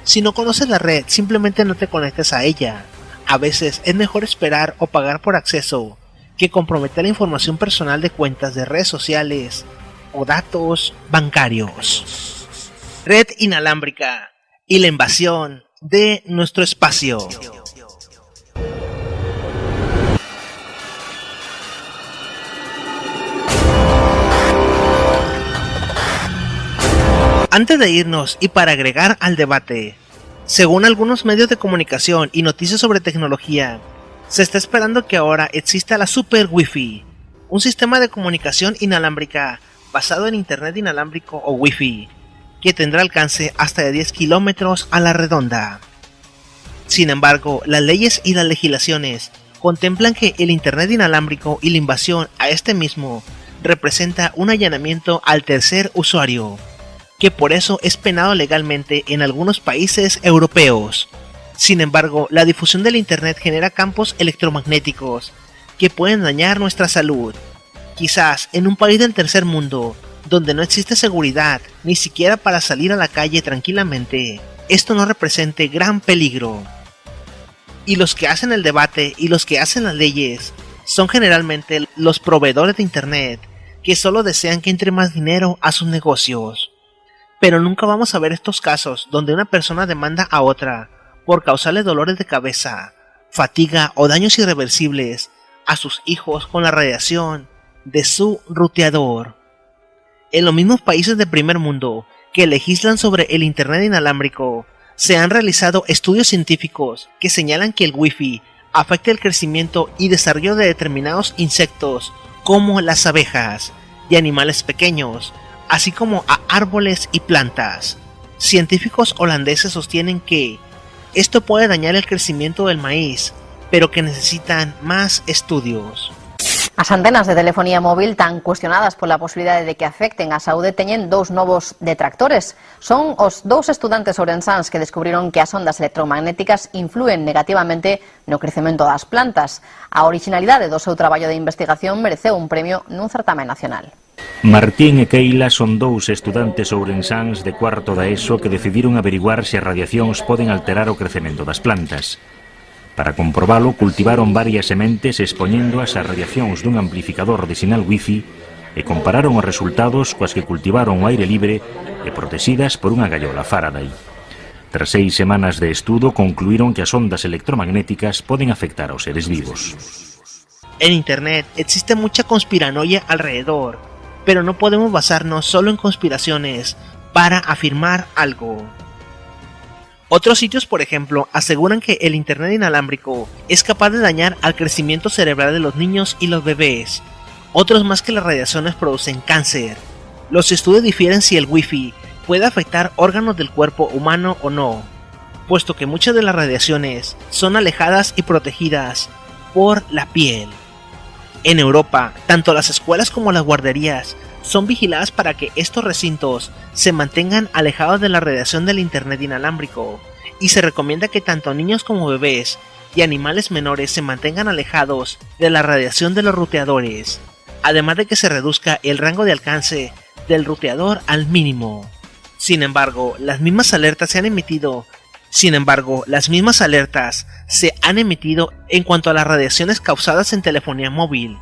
Si no conoces la red, simplemente no te conectes a ella. A veces es mejor esperar o pagar por acceso que comprometer la información personal de cuentas de redes sociales o datos bancarios. Red inalámbrica y la invasión de nuestro espacio. Antes de irnos y para agregar al debate, según algunos medios de comunicación y noticias sobre tecnología, se está esperando que ahora exista la Super Wi-Fi, un sistema de comunicación inalámbrica basado en internet inalámbrico o Wi-Fi, que tendrá alcance hasta de 10 kilómetros a la redonda. Sin embargo, las leyes y las legislaciones contemplan que el internet inalámbrico y la invasión a este mismo representa un allanamiento al tercer usuario, que por eso es penado legalmente en algunos países europeos. Sin embargo, la difusión del internet genera campos electromagnéticos que pueden dañar nuestra salud. Quizás en un país del tercer mundo, donde no existe seguridad ni siquiera para salir a la calle tranquilamente, esto no represente gran peligro. Y los que hacen el debate y los que hacen las leyes son generalmente los proveedores de internet, que solo desean que entre más dinero a sus negocios. Pero nunca vamos a ver estos casos donde una persona demanda a otra por causarle dolores de cabeza, fatiga o daños irreversibles a sus hijos con la radiación de su ruteador. En los mismos países de primer mundo que legislan sobre el internet inalámbrico, se han realizado estudios científicos que señalan que el Wi-Fi afecta el crecimiento y desarrollo de determinados insectos como las abejas y animales pequeños, así como a árboles y plantas. Científicos holandeses sostienen que esto puede dañar el crecimiento del maíz, pero que necesitan más estudios. As antenas de telefonía móvil tan cuestionadas pola posibilidade de que afecten a saúde teñen dous novos detractores. Son os dous estudantes ourensáns que descubriron que as ondas electromagnéticas influen negativamente no crecemento das plantas. A originalidade do seu traballo de investigación mereceu un premio nun certamen nacional. Martín e Keila son dous estudantes ourensáns de cuarto da ESO que decidiron averiguar se as radiacións poden alterar o crecemento das plantas. Para comprobalo, cultivaron varias sementes expoñéndoas ás radiacións dun amplificador de sinal Wi-Fi e compararon os resultados coas que cultivaron ao aire libre e protegidas por unha gallola Faraday. Tras 6 semanas de estudo, concluíron que as ondas electromagnéticas poden afectar aos seres vivos. En Internet existe mucha conspiranoia alrededor, pero no podemos basarnos solo en conspiraciones para afirmar algo. Otros sitios, por ejemplo, aseguran que el internet inalámbrico es capaz de dañar al crecimiento cerebral de los niños y los bebés. Otros más que las radiaciones producen cáncer. Los estudios difieren si el Wi-Fi puede afectar órganos del cuerpo humano o no, puesto que muchas de las radiaciones son alejadas y protegidas por la piel. En Europa, tanto las escuelas como las guarderías son vigiladas para que estos recintos se mantengan alejados de la radiación del internet inalámbrico, y se recomienda que tanto niños como bebés y animales menores se mantengan alejados de la radiación de los ruteadores, además de que se reduzca el rango de alcance del ruteador al mínimo. Sin embargo, las mismas alertas se han emitido en cuanto a las radiaciones causadas en telefonía móvil,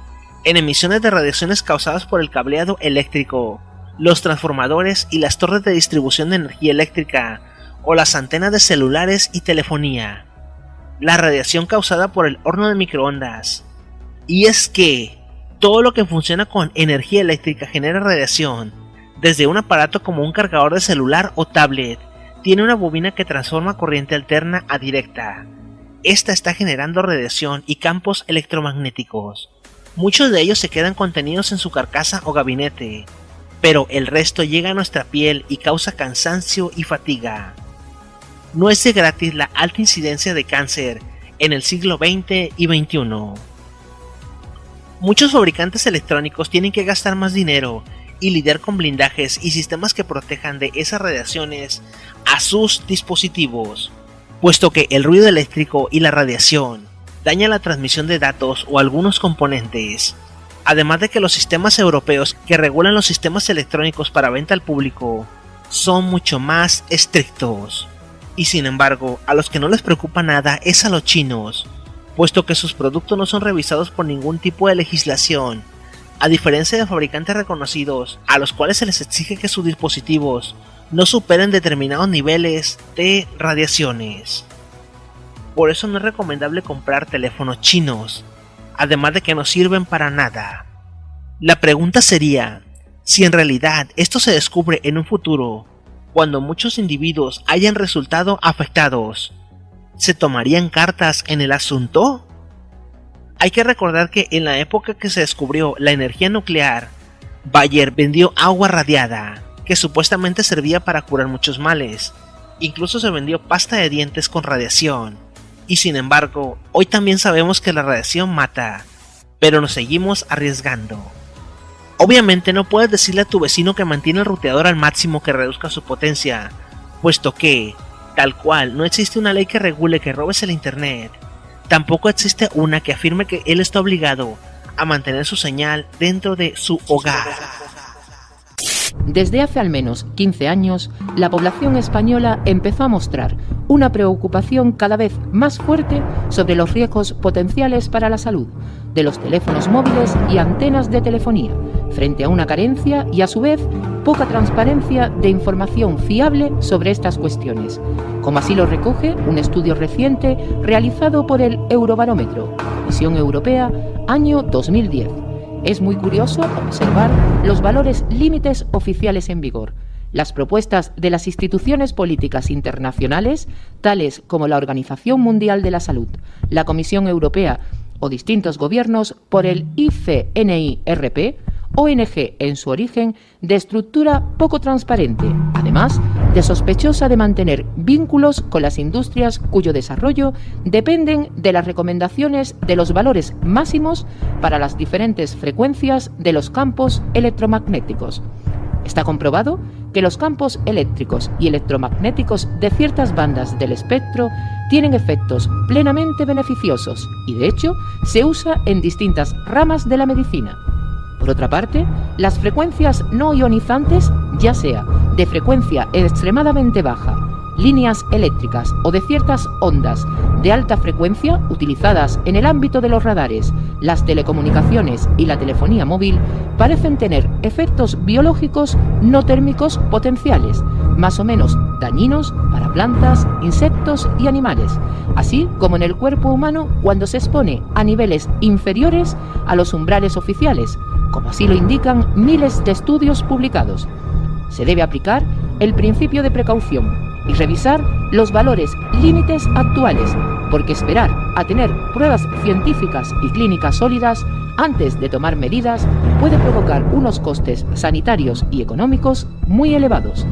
en emisiones de radiaciones causadas por el cableado eléctrico, los transformadores y las torres de distribución de energía eléctrica, o las antenas de celulares y telefonía, la radiación causada por el horno de microondas. Y es que todo lo que funciona con energía eléctrica genera radiación, desde un aparato como un cargador de celular o tablet, tiene una bobina que transforma corriente alterna a directa. Esta está generando radiación y campos electromagnéticos. Muchos de ellos se quedan contenidos en su carcasa o gabinete, pero el resto llega a nuestra piel y causa cansancio y fatiga. No es de gratis la alta incidencia de cáncer en el siglo XX y XXI. Muchos fabricantes electrónicos tienen que gastar más dinero y lidiar con blindajes y sistemas que protejan de esas radiaciones a sus dispositivos, puesto que el ruido eléctrico y la radiación daña la transmisión de datos o algunos componentes, además de que los sistemas europeos que regulan los sistemas electrónicos para venta al público son mucho más estrictos. Y sin embargo, a los que no les preocupa nada es a los chinos, puesto que sus productos no son revisados por ningún tipo de legislación, a diferencia de fabricantes reconocidos, a los cuales se les exige que sus dispositivos no superen determinados niveles de radiaciones. Por eso no es recomendable comprar teléfonos chinos, además de que no sirven para nada. La pregunta sería, si en realidad esto se descubre en un futuro, cuando muchos individuos hayan resultado afectados, ¿se tomarían cartas en el asunto? Hay que recordar que en la época que se descubrió la energía nuclear, Bayer vendió agua radiada, que supuestamente servía para curar muchos males. Incluso se vendió pasta de dientes con radiación. Y sin embargo, hoy también sabemos que la radiación mata, pero nos seguimos arriesgando. Obviamente no puedes decirle a tu vecino que mantiene el ruteador al máximo que reduzca su potencia, puesto que, tal cual, no existe una ley que regule que robes el internet. Tampoco existe una que afirme que él está obligado a mantener su señal dentro de su hogar. Desde hace al menos 15 años, la población española empezó a mostrar una preocupación cada vez más fuerte sobre los riesgos potenciales para la salud de los teléfonos móviles y antenas de telefonía, frente a una carencia y a su vez poca transparencia de información fiable sobre estas cuestiones, como así lo recoge un estudio reciente realizado por el Eurobarómetro, Comisión Europea, año 2010. Es muy curioso observar los valores límites oficiales en vigor. Las propuestas de las instituciones políticas internacionales, tales como la Organización Mundial de la Salud, la Comisión Europea o distintos gobiernos por el ICNIRP, ONG en su origen, de estructura poco transparente, además de sospechosa de mantener vínculos con las industrias cuyo desarrollo dependen de las recomendaciones de los valores máximos para las diferentes frecuencias de los campos electromagnéticos. Está comprobado que los campos eléctricos y electromagnéticos de ciertas bandas del espectro tienen efectos plenamente beneficiosos y, de hecho, se usa en distintas ramas de la medicina. Por otra parte, las frecuencias no ionizantes, ya sea de frecuencia extremadamente baja, líneas eléctricas o de ciertas ondas de alta frecuencia utilizadas en el ámbito de los radares, las telecomunicaciones y la telefonía móvil, parecen tener efectos biológicos no térmicos potenciales, más o menos dañinos para plantas, insectos y animales, así como en el cuerpo humano cuando se expone a niveles inferiores a los umbrales oficiales, como así lo indican miles de estudios publicados. Se debe aplicar el principio de precaución y revisar los valores límites actuales, porque esperar a tener pruebas científicas y clínicas sólidas antes de tomar medidas puede provocar unos costes sanitarios y económicos muy elevados.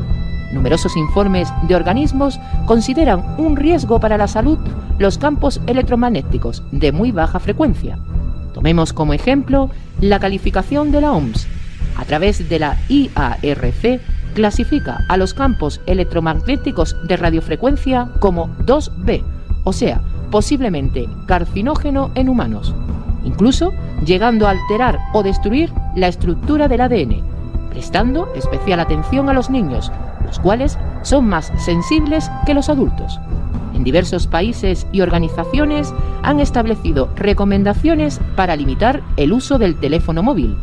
Numerosos informes de organismos consideran un riesgo para la salud los campos electromagnéticos de muy baja frecuencia. Tomemos como ejemplo la calificación de la OMS. A través de la IARC clasifica a los campos electromagnéticos de radiofrecuencia como 2B, o sea, posiblemente carcinógeno en humanos, incluso llegando a alterar o destruir la estructura del ADN, prestando especial atención a los niños, los cuales son más sensibles que los adultos. En diversos países y organizaciones han establecido recomendaciones para limitar el uso del teléfono móvil.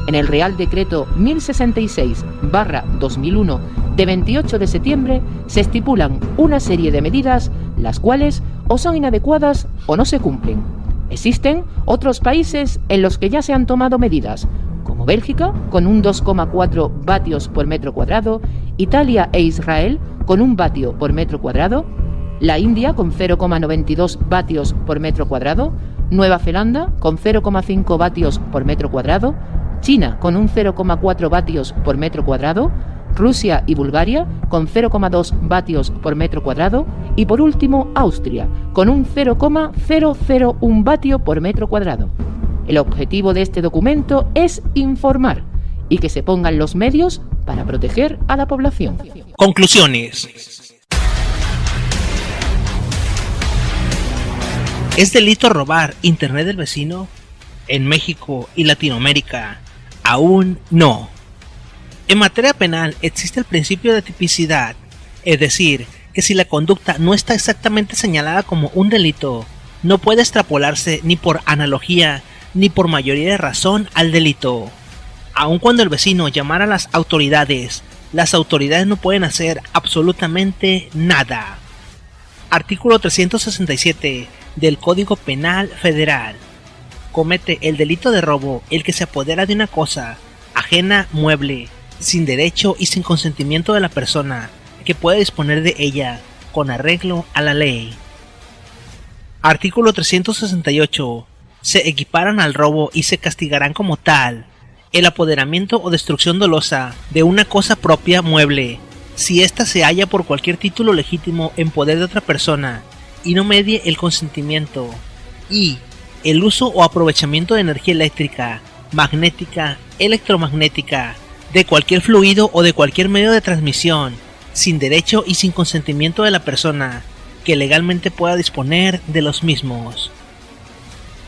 En el Real Decreto 1066/2001 de 28 de septiembre se estipulan una serie de medidas, las cuales o son inadecuadas o no se cumplen. Existen otros países en los que ya se han tomado medidas, como Bélgica, con un 2,4 vatios por metro cuadrado, Italia e Israel, con 1 vatio por metro cuadrado, la India, con 0,92 vatios por metro cuadrado, Nueva Zelanda, con 0,5 vatios por metro cuadrado, China, con un 0,4 vatios por metro cuadrado, Rusia y Bulgaria, con 0,2 vatios por metro cuadrado, y por último, Austria, con un 0,001 vatio por metro cuadrado. El objetivo de este documento es informar y que se pongan los medios para proteger a la población. Conclusiones. ¿Es delito robar internet del vecino? En México y Latinoamérica, aún no. En materia penal existe el principio de tipicidad, es decir, que si la conducta no está exactamente señalada como un delito, no puede extrapolarse ni por analogía ni por mayoría de razón al delito. Aun cuando el vecino llamara a las autoridades no pueden hacer absolutamente nada. Artículo 367 del Código Penal Federal. Comete el delito de robo el que se apodera de una cosa ajena mueble, sin derecho y sin consentimiento de la persona que puede disponer de ella, con arreglo a la ley. Artículo 368. Se equiparan al robo y se castigarán como tal el apoderamiento o destrucción dolosa de una cosa propia mueble, si ésta se halla por cualquier título legítimo en poder de otra persona y no medie el consentimiento, y el uso o aprovechamiento de energía eléctrica, magnética, electromagnética, de cualquier fluido o de cualquier medio de transmisión, sin derecho y sin consentimiento de la persona que legalmente pueda disponer de los mismos.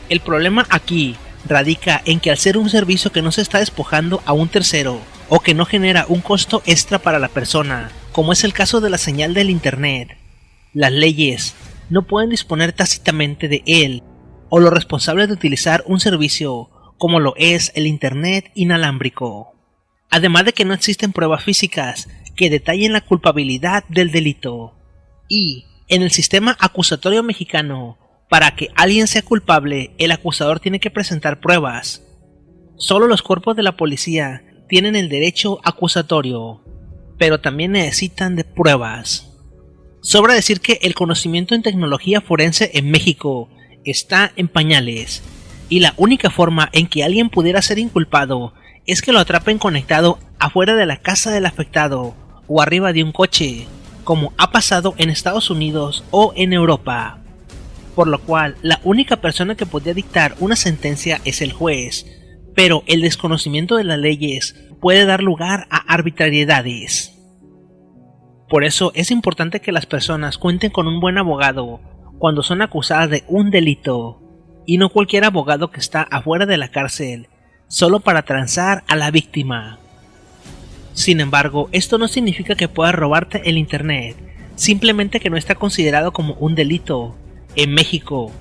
El problema aquí radica en que al ser un servicio que no se está despojando a un tercero o que no genera un costo extra para la persona, como es el caso de la señal del internet, las leyes no pueden disponer tácitamente de él o los responsables de utilizar un servicio como lo es el internet inalámbrico. Además de que no existen pruebas físicas que detallen la culpabilidad del delito. Y en el sistema acusatorio mexicano, para que alguien sea culpable, el acusador tiene que presentar pruebas. Solo los cuerpos de la policía tienen el derecho acusatorio, pero también necesitan de pruebas. Sobra decir que el conocimiento en tecnología forense en México está en pañales, y la única forma en que alguien pudiera ser inculpado es que lo atrapen conectado afuera de la casa del afectado o arriba de un coche, como ha pasado en Estados Unidos o en Europa. Por lo cual, la única persona que podría dictar una sentencia es el juez, pero el desconocimiento de las leyes puede dar lugar a arbitrariedades. Por eso es importante que las personas cuenten con un buen abogado cuando son acusadas de un delito, y no cualquier abogado que está afuera de la cárcel solo para transar a la víctima. Sin embargo, esto no significa que puedas robarte el internet, simplemente que no está considerado como un delito en México,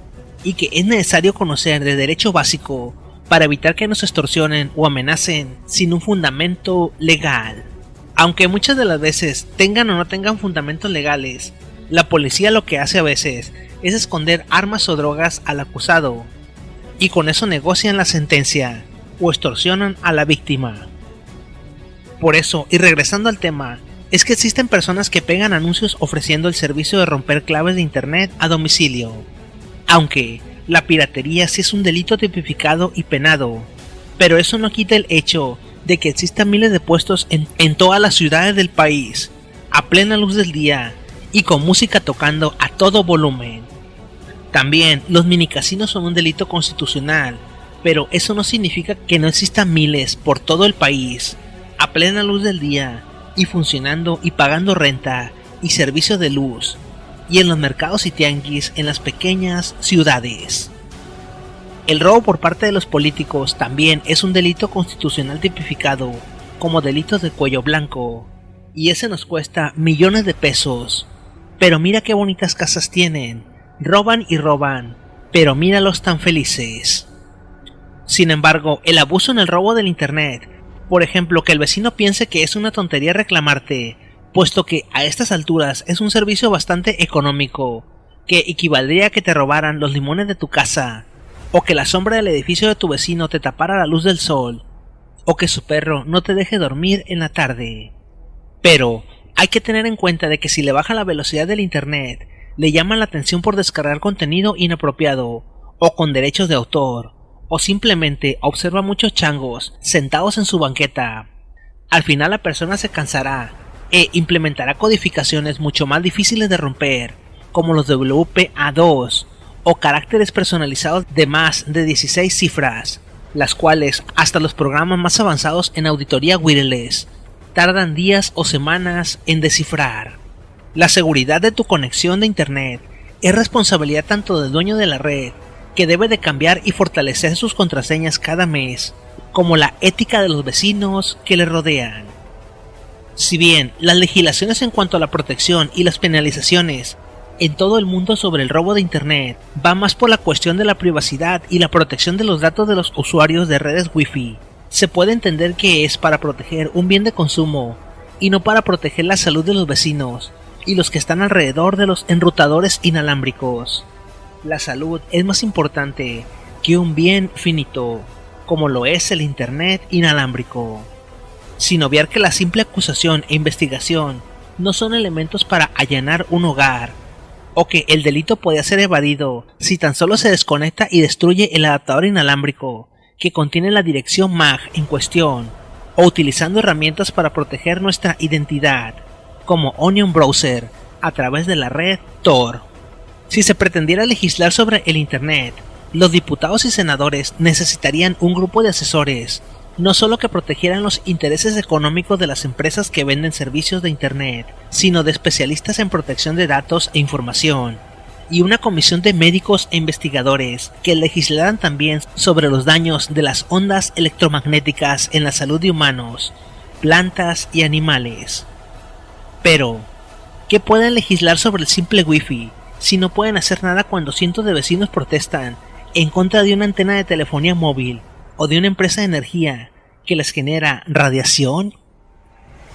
y que es necesario conocer de derecho básico para evitar que nos extorsionen o amenacen sin un fundamento legal. Aunque muchas de las veces tengan o no tengan fundamentos legales, la policía lo que hace a veces es esconder armas o drogas al acusado, y con eso negocian la sentencia o extorsionan a la víctima. Por eso, y regresando al tema, es que existen personas que pegan anuncios ofreciendo el servicio de romper claves de internet a domicilio. Aunque la piratería sí es un delito tipificado y penado, pero eso no quita el hecho de que existan miles de puestos en todas las ciudades del país, a plena luz del día y con música tocando a todo volumen. También los minicasinos son un delito constitucional, pero eso no significa que no existan miles por todo el país, a plena luz del día y funcionando y pagando renta y servicios de luz, y en los mercados y tianguis en las pequeñas ciudades. El robo por parte de los políticos también es un delito constitucional tipificado como delitos de cuello blanco, y ese nos cuesta millones de pesos. Pero mira qué bonitas casas tienen, roban y roban, pero míralos tan felices. Sin embargo, el abuso en el robo del internet, por ejemplo, que el vecino piense que es una tontería reclamarte, puesto que a estas alturas es un servicio bastante económico, que equivaldría a que te robaran los limones de tu casa, o que la sombra del edificio de tu vecino te tapara la luz del sol, o que su perro no te deje dormir en la tarde. Pero hay que tener en cuenta de que si le baja la velocidad del internet, le llaman la atención por descargar contenido inapropiado, o con derechos de autor, o simplemente observa muchos changos sentados en su banqueta, al final la persona se cansará e implementará codificaciones mucho más difíciles de romper, como los WPA2 o caracteres personalizados de más de 16 cifras, las cuales hasta los programas más avanzados en auditoría wireless tardan días o semanas en descifrar. La seguridad de tu conexión de internet es responsabilidad tanto del dueño de la red, que debe de cambiar y fortalecer sus contraseñas cada mes, como la ética de los vecinos que le rodean. Si bien las legislaciones en cuanto a la protección y las penalizaciones en todo el mundo sobre el robo de internet va más por la cuestión de la privacidad y la protección de los datos de los usuarios de redes Wi-Fi, se puede entender que es para proteger un bien de consumo y no para proteger la salud de los vecinos y los que están alrededor de los enrutadores inalámbricos. La salud es más importante que un bien finito, como lo es el internet inalámbrico. Sin obviar que la simple acusación e investigación no son elementos para allanar un hogar, o que el delito podía ser evadido si tan solo se desconecta y destruye el adaptador inalámbrico que contiene la dirección MAC en cuestión, o utilizando herramientas para proteger nuestra identidad, como Onion Browser, a través de la red Tor. Si se pretendiera legislar sobre el Internet, los diputados y senadores necesitarían un grupo de asesores, no solo que protegieran los intereses económicos de las empresas que venden servicios de Internet, sino de especialistas en protección de datos e información, y una comisión de médicos e investigadores que legislaran también sobre los daños de las ondas electromagnéticas en la salud de humanos, plantas y animales. Pero, ¿qué pueden legislar sobre el simple Wi-Fi si no pueden hacer nada cuando cientos de vecinos protestan en contra de una antena de telefonía móvil o de una empresa de energía que les genera radiación?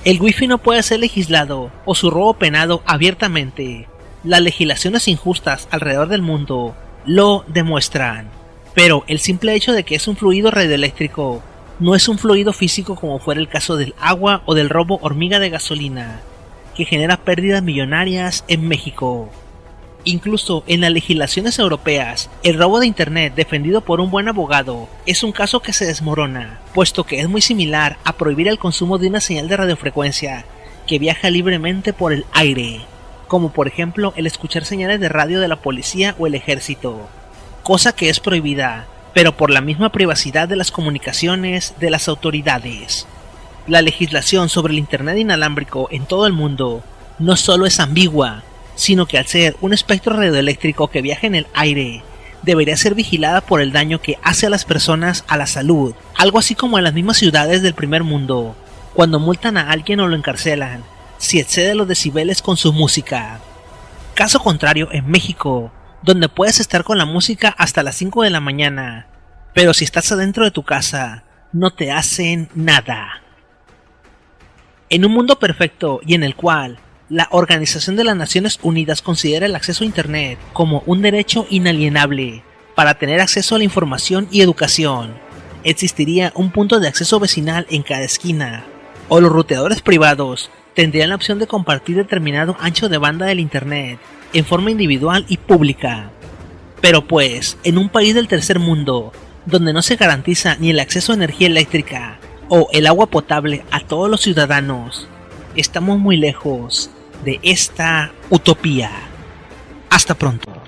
El Wi-Fi no puede ser legislado o su robo penado abiertamente. Las legislaciones injustas alrededor del mundo lo demuestran. Pero el simple hecho de que es un fluido radioeléctrico no es un fluido físico como fuera el caso del agua o del robo hormiga de gasolina, que genera pérdidas millonarias en México. Incluso en las legislaciones europeas, el robo de internet defendido por un buen abogado es un caso que se desmorona, puesto que es muy similar a prohibir el consumo de una señal de radiofrecuencia que viaja libremente por el aire, como por ejemplo el escuchar señales de radio de la policía o el ejército, cosa que es prohibida, pero por la misma privacidad de las comunicaciones de las autoridades. La legislación sobre el internet inalámbrico en todo el mundo no solo es ambigua, sino que al ser un espectro radioeléctrico que viaja en el aire, debería ser vigilada por el daño que hace a las personas a la salud, algo así como en las mismas ciudades del primer mundo, cuando multan a alguien o lo encarcelan, si excede los decibeles con su música. Caso contrario en México, donde puedes estar con la música hasta las 5 de la mañana, pero si estás adentro de tu casa, no te hacen nada. En un mundo perfecto y en el cual la Organización de las Naciones Unidas considera el acceso a Internet como un derecho inalienable para tener acceso a la información y educación, existiría un punto de acceso vecinal en cada esquina, o los ruteadores privados tendrían la opción de compartir determinado ancho de banda del Internet en forma individual y pública. Pero pues, en un país del tercer mundo, donde no se garantiza ni el acceso a energía eléctrica o el agua potable a todos los ciudadanos, estamos muy lejos de esta utopía. Hasta pronto.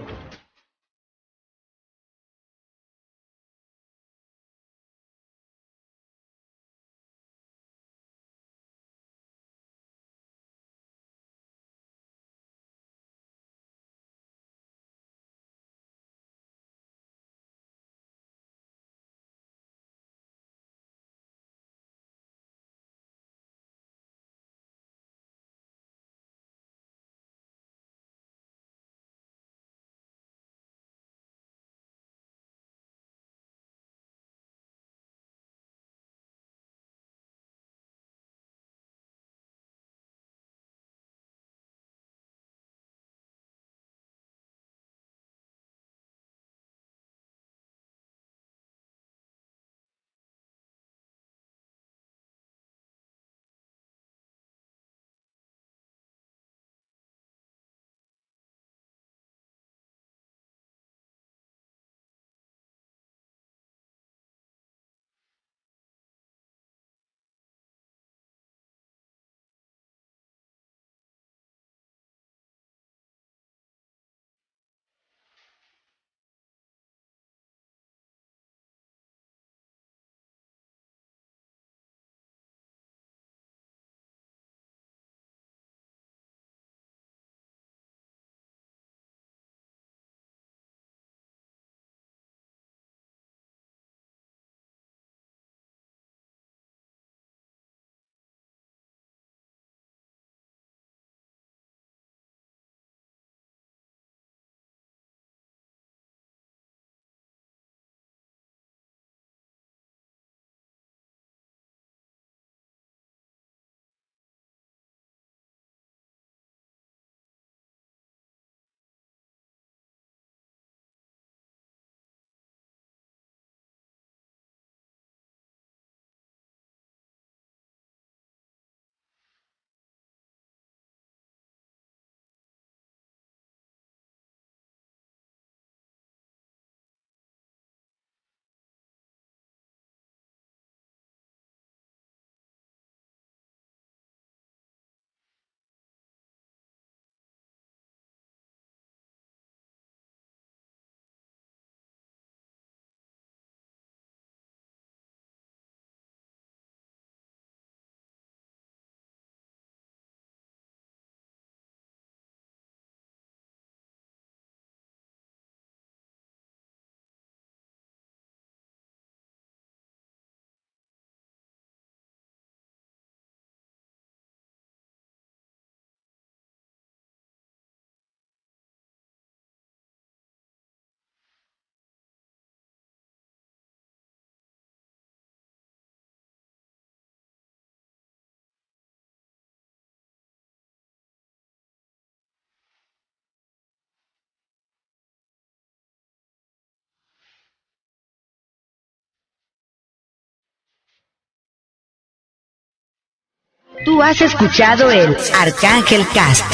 Tú has escuchado el Arcángel Cast.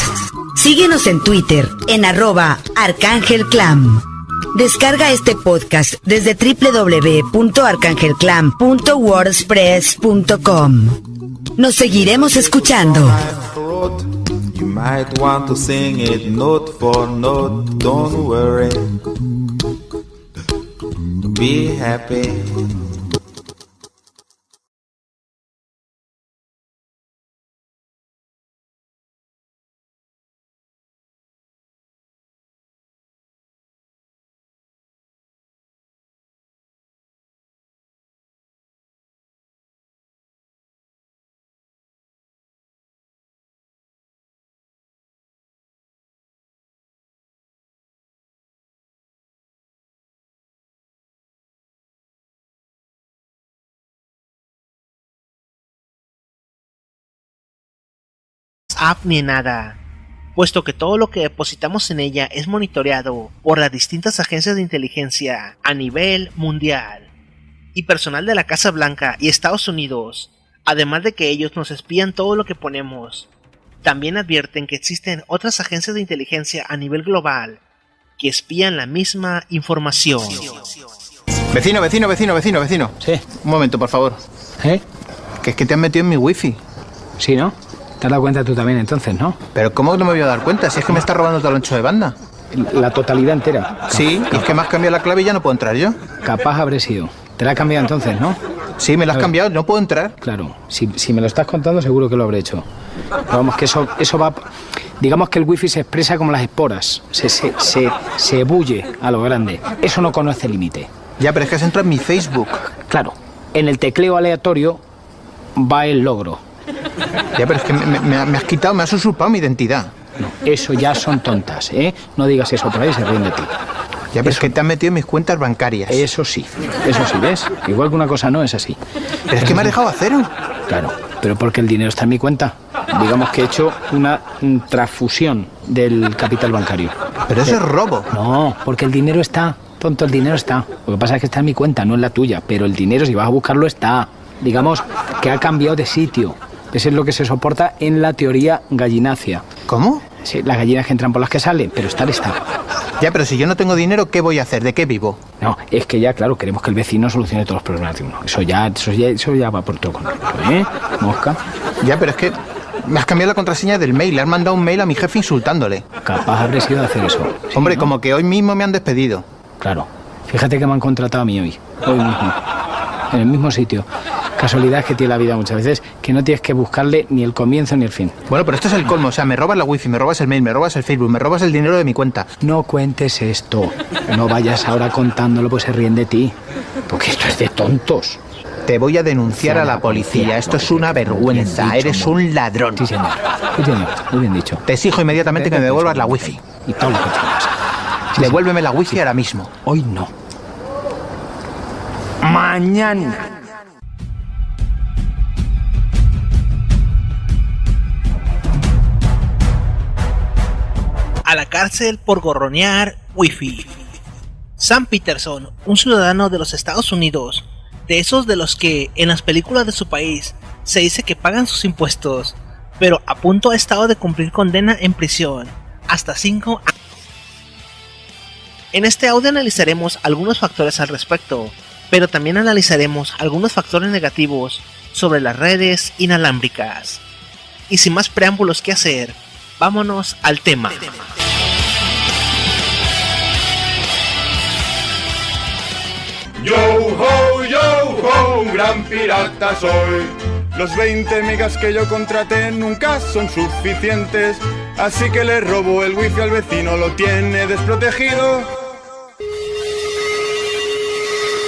Síguenos en Twitter en @ArcángelClam. Descarga este podcast desde www.arcangelclam.wordpress.com. Nos seguiremos escuchando. You might want to sing it note for note, don't worry. Be happy. App ni nada, puesto que todo lo que depositamos en ella es monitoreado por las distintas agencias de inteligencia a nivel mundial y personal de la Casa Blanca y Estados Unidos, además de que ellos nos espían todo lo que ponemos. También advierten que existen otras agencias de inteligencia a nivel global que espían la misma información. Vecino. Sí. Un momento, por favor. ¿Eh? Que es que te han metido en mi wifi. Sí, ¿no? ¿Te has dado cuenta tú también entonces, no? Pero ¿cómo no me voy a dar cuenta? Si es que me está robando todo el ancho de banda. La totalidad entera. Sí, y es que me has cambiado la clave y ya no puedo entrar yo. Capaz habré sido. ¿Te la has cambiado entonces, no? Sí, me la has cambiado, no puedo entrar. Claro, si me lo estás contando seguro que lo habré hecho. Pero vamos, que eso va... Digamos que el wifi se expresa como las esporas. Se bulle a lo grande. Eso no conoce límite. Ya, pero es que has entrado en mi Facebook. Claro, en el tecleo aleatorio va el logro. Ya, pero es que me has usurpado mi identidad. No, eso ya son tontas, ¿eh? No digas eso por ahí, se ríen de ti. Ya, pero es que te han metido en mis cuentas bancarias. Eso sí, ¿ves? Igual que una cosa no es así. Pero es que me has dejado a cero. Claro, pero porque el dinero está en mi cuenta. Digamos que he hecho una transfusión del capital bancario. Pero eso es robo. No, porque el dinero está, tonto, el dinero está. Lo que pasa es que está en mi cuenta, no en la tuya. Pero el dinero, si vas a buscarlo, está. Digamos que ha cambiado de sitio. Eso es lo que se soporta en la teoría gallinácea. ¿Cómo? Sí, las gallinas que entran por las que salen, pero estar está. Ya, pero si yo no tengo dinero, ¿qué voy a hacer? ¿De qué vivo? No, es que ya, claro, queremos que el vecino solucione todos los problemas de uno. Eso ya va por todo control, ¿eh? Mosca. Ya, pero es que me has cambiado la contraseña del mail. Le has mandado un mail a mi jefe insultándole. Capaz habré sido de hacer eso. Sí, hombre, ¿no? Como que hoy mismo me han despedido. Claro. Fíjate que me han contratado a mí hoy mismo. En el mismo sitio. Casualidad que tiene la vida muchas veces, que no tienes que buscarle ni el comienzo ni el fin. Bueno, pero esto es el colmo, o sea, me robas la wifi, me robas el mail, me robas el Facebook, me robas el dinero de mi cuenta. No cuentes esto, no vayas ahora contándolo, pues se ríen de ti, porque esto es de tontos. Te voy a denunciar a la policía, esto es una vergüenza, eres un ladrón. Sí, señor, muy bien dicho. Te exijo inmediatamente que me devuelvas la wifi. Y todo lo que tengas. Devuélveme la wifi ahora mismo. Hoy no. Mañana. A la cárcel por gorronear wifi. Sam Peterson, un ciudadano de los Estados Unidos, de esos de los que en las películas de su país se dice que pagan sus impuestos, pero a punto ha estado de cumplir condena en prisión, hasta 5 años. En este audio analizaremos algunos factores al respecto, pero también analizaremos algunos factores negativos sobre las redes inalámbricas. Y sin más preámbulos que hacer, vámonos al tema. Yo ho, un gran pirata soy. Los 20 megas que yo contraté nunca son suficientes, así que le robo el wifi al vecino, lo tiene desprotegido.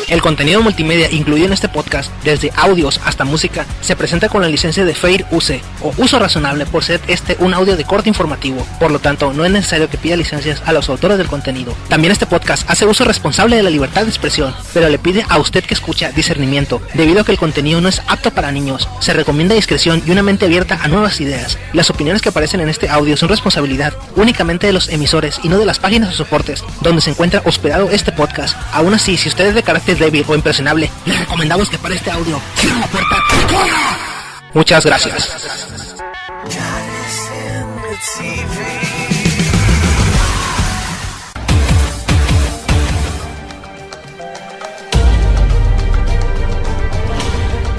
El contenido multimedia incluido en este podcast, desde audios hasta música, se presenta con la licencia de Fair Use o uso razonable por ser un audio de corte informativo. Por lo tanto, no es necesario que pida licencias a los autores del contenido. También este podcast hace uso responsable de la libertad de expresión, pero le pide a usted que escucha discernimiento, debido a que el contenido no es apto para niños. Se recomienda discreción y una mente abierta a nuevas ideas. Las opiniones que aparecen en este audio son responsabilidad únicamente de los emisores y no de las páginas o soportes donde se encuentra hospedado este podcast. Aún así, si usted es de carácter débil o impresionable, le recomendamos que para este audio cierre la puerta y ¡corra! Muchas gracias.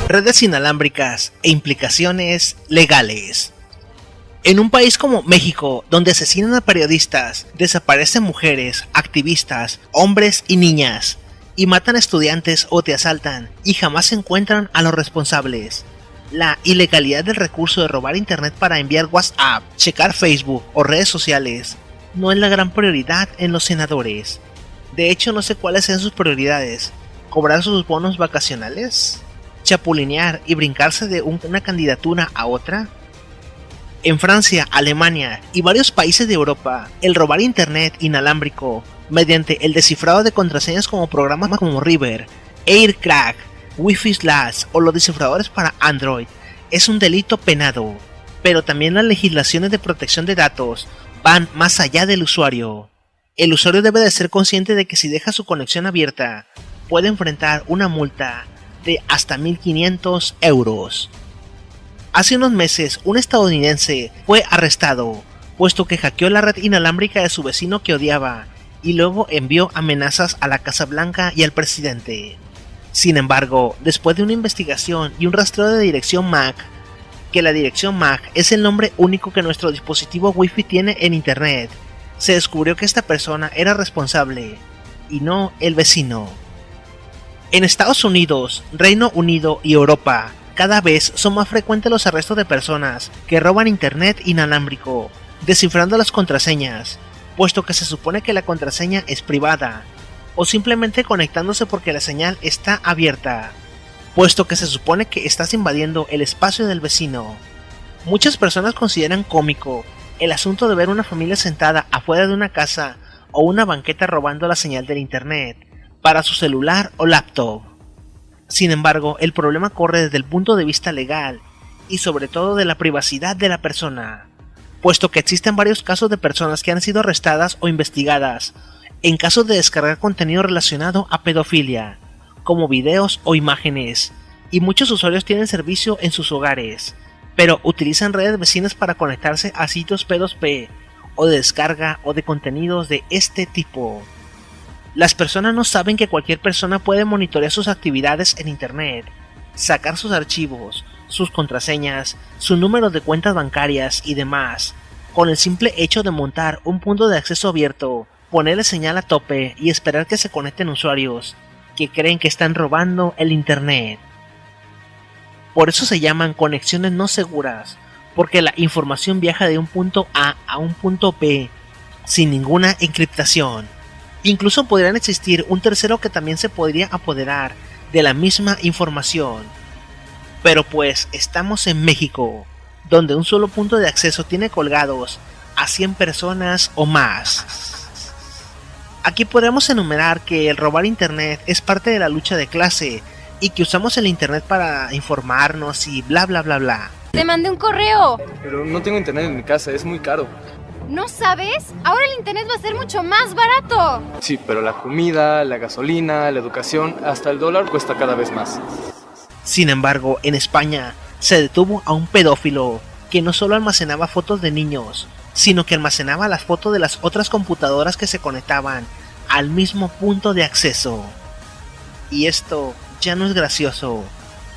Redes inalámbricas e implicaciones legales. En un país como México, donde asesinan a periodistas, desaparecen mujeres, activistas, hombres y niñas, y matan a estudiantes o te asaltan, y jamás encuentran a los responsables, la ilegalidad del recurso de robar internet para enviar WhatsApp, checar Facebook o redes sociales no es la gran prioridad en los senadores. De hecho, no sé cuáles sean sus prioridades. ¿Cobrar sus bonos vacacionales? ¿Chapulinear y brincarse de una candidatura a otra? En Francia, Alemania y varios países de Europa, el robar internet inalámbrico mediante el descifrado de contraseñas como programas como River, AirCrack, Wi-Fi Slash o los descifradores para Android es un delito penado, pero también las legislaciones de protección de datos van más allá del usuario. El usuario debe de ser consciente de que si deja su conexión abierta, puede enfrentar una multa de hasta 1.500 euros. Hace unos meses, un estadounidense fue arrestado, puesto que hackeó la red inalámbrica de su vecino que odiaba, y luego envió amenazas a la Casa Blanca y al presidente. Sin embargo, después de una investigación y un rastreo de dirección MAC, que la dirección MAC es el nombre único que nuestro dispositivo Wi-Fi tiene en Internet, se descubrió que esta persona era responsable, y no el vecino. En Estados Unidos, Reino Unido y Europa, cada vez son más frecuentes los arrestos de personas que roban internet inalámbrico, descifrando las contraseñas, puesto que se supone que la contraseña es privada, o simplemente conectándose porque la señal está abierta, puesto que se supone que estás invadiendo el espacio del vecino. Muchas personas consideran cómico el asunto de ver una familia sentada afuera de una casa o una banqueta robando la señal del internet para su celular o laptop. Sin embargo, el problema corre desde el punto de vista legal y sobre todo de la privacidad de la persona, puesto que existen varios casos de personas que han sido arrestadas o investigadas en casos de descargar contenido relacionado a pedofilia, como videos o imágenes, y muchos usuarios tienen servicio en sus hogares, pero utilizan redes vecinas para conectarse a sitios P2P o de descarga o de contenidos de este tipo. Las personas no saben que cualquier persona puede monitorear sus actividades en internet, sacar sus archivos, sus contraseñas, su número de cuentas bancarias y demás, con el simple hecho de montar un punto de acceso abierto, ponerle señal a tope y esperar que se conecten usuarios que creen que están robando el internet. Por eso se llaman conexiones no seguras, porque la información viaja de un punto A a un punto B sin ninguna encriptación. Incluso podrían existir un tercero que también se podría apoderar de la misma información. Pero pues estamos en México, donde un solo punto de acceso tiene colgados a 100 personas o más. Aquí podemos enumerar que el robar internet es parte de la lucha de clase y que usamos el internet para informarnos y bla bla bla bla. Te mandé un correo. Pero no tengo internet en mi casa, es muy caro. ¿No sabes? Ahora el internet va a ser mucho más barato. Sí, pero la comida, la gasolina, la educación, hasta el dólar cuesta cada vez más. Sin embargo, en España se detuvo a un pedófilo que no solo almacenaba fotos de niños, sino que almacenaba las fotos de las otras computadoras que se conectaban al mismo punto de acceso. Y esto ya no es gracioso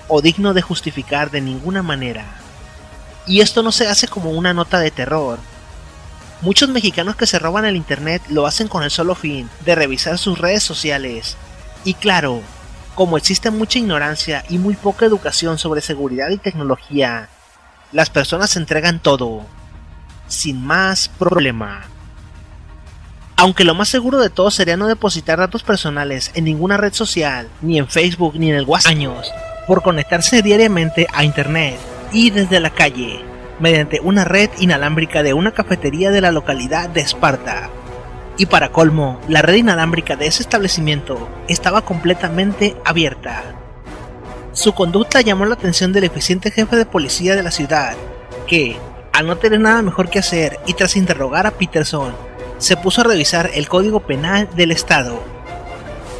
o digno de justificar de ninguna manera. Y esto no se hace como una nota de terror. Muchos mexicanos que se roban el internet lo hacen con el solo fin de revisar sus redes sociales. Y claro, como existe mucha ignorancia y muy poca educación sobre seguridad y tecnología, las personas se entregan todo, sin más problema. Aunque lo más seguro de todo sería no depositar datos personales en ninguna red social, ni en Facebook ni en el WhatsApp, años, por conectarse diariamente a internet y desde la calle, mediante una red inalámbrica de una cafetería de la localidad de Esparta. Y para colmo, la red inalámbrica de ese establecimiento estaba completamente abierta. Su conducta llamó la atención del eficiente jefe de policía de la ciudad, que, al no tener nada mejor que hacer y tras interrogar a Peterson, se puso a revisar el código penal del estado.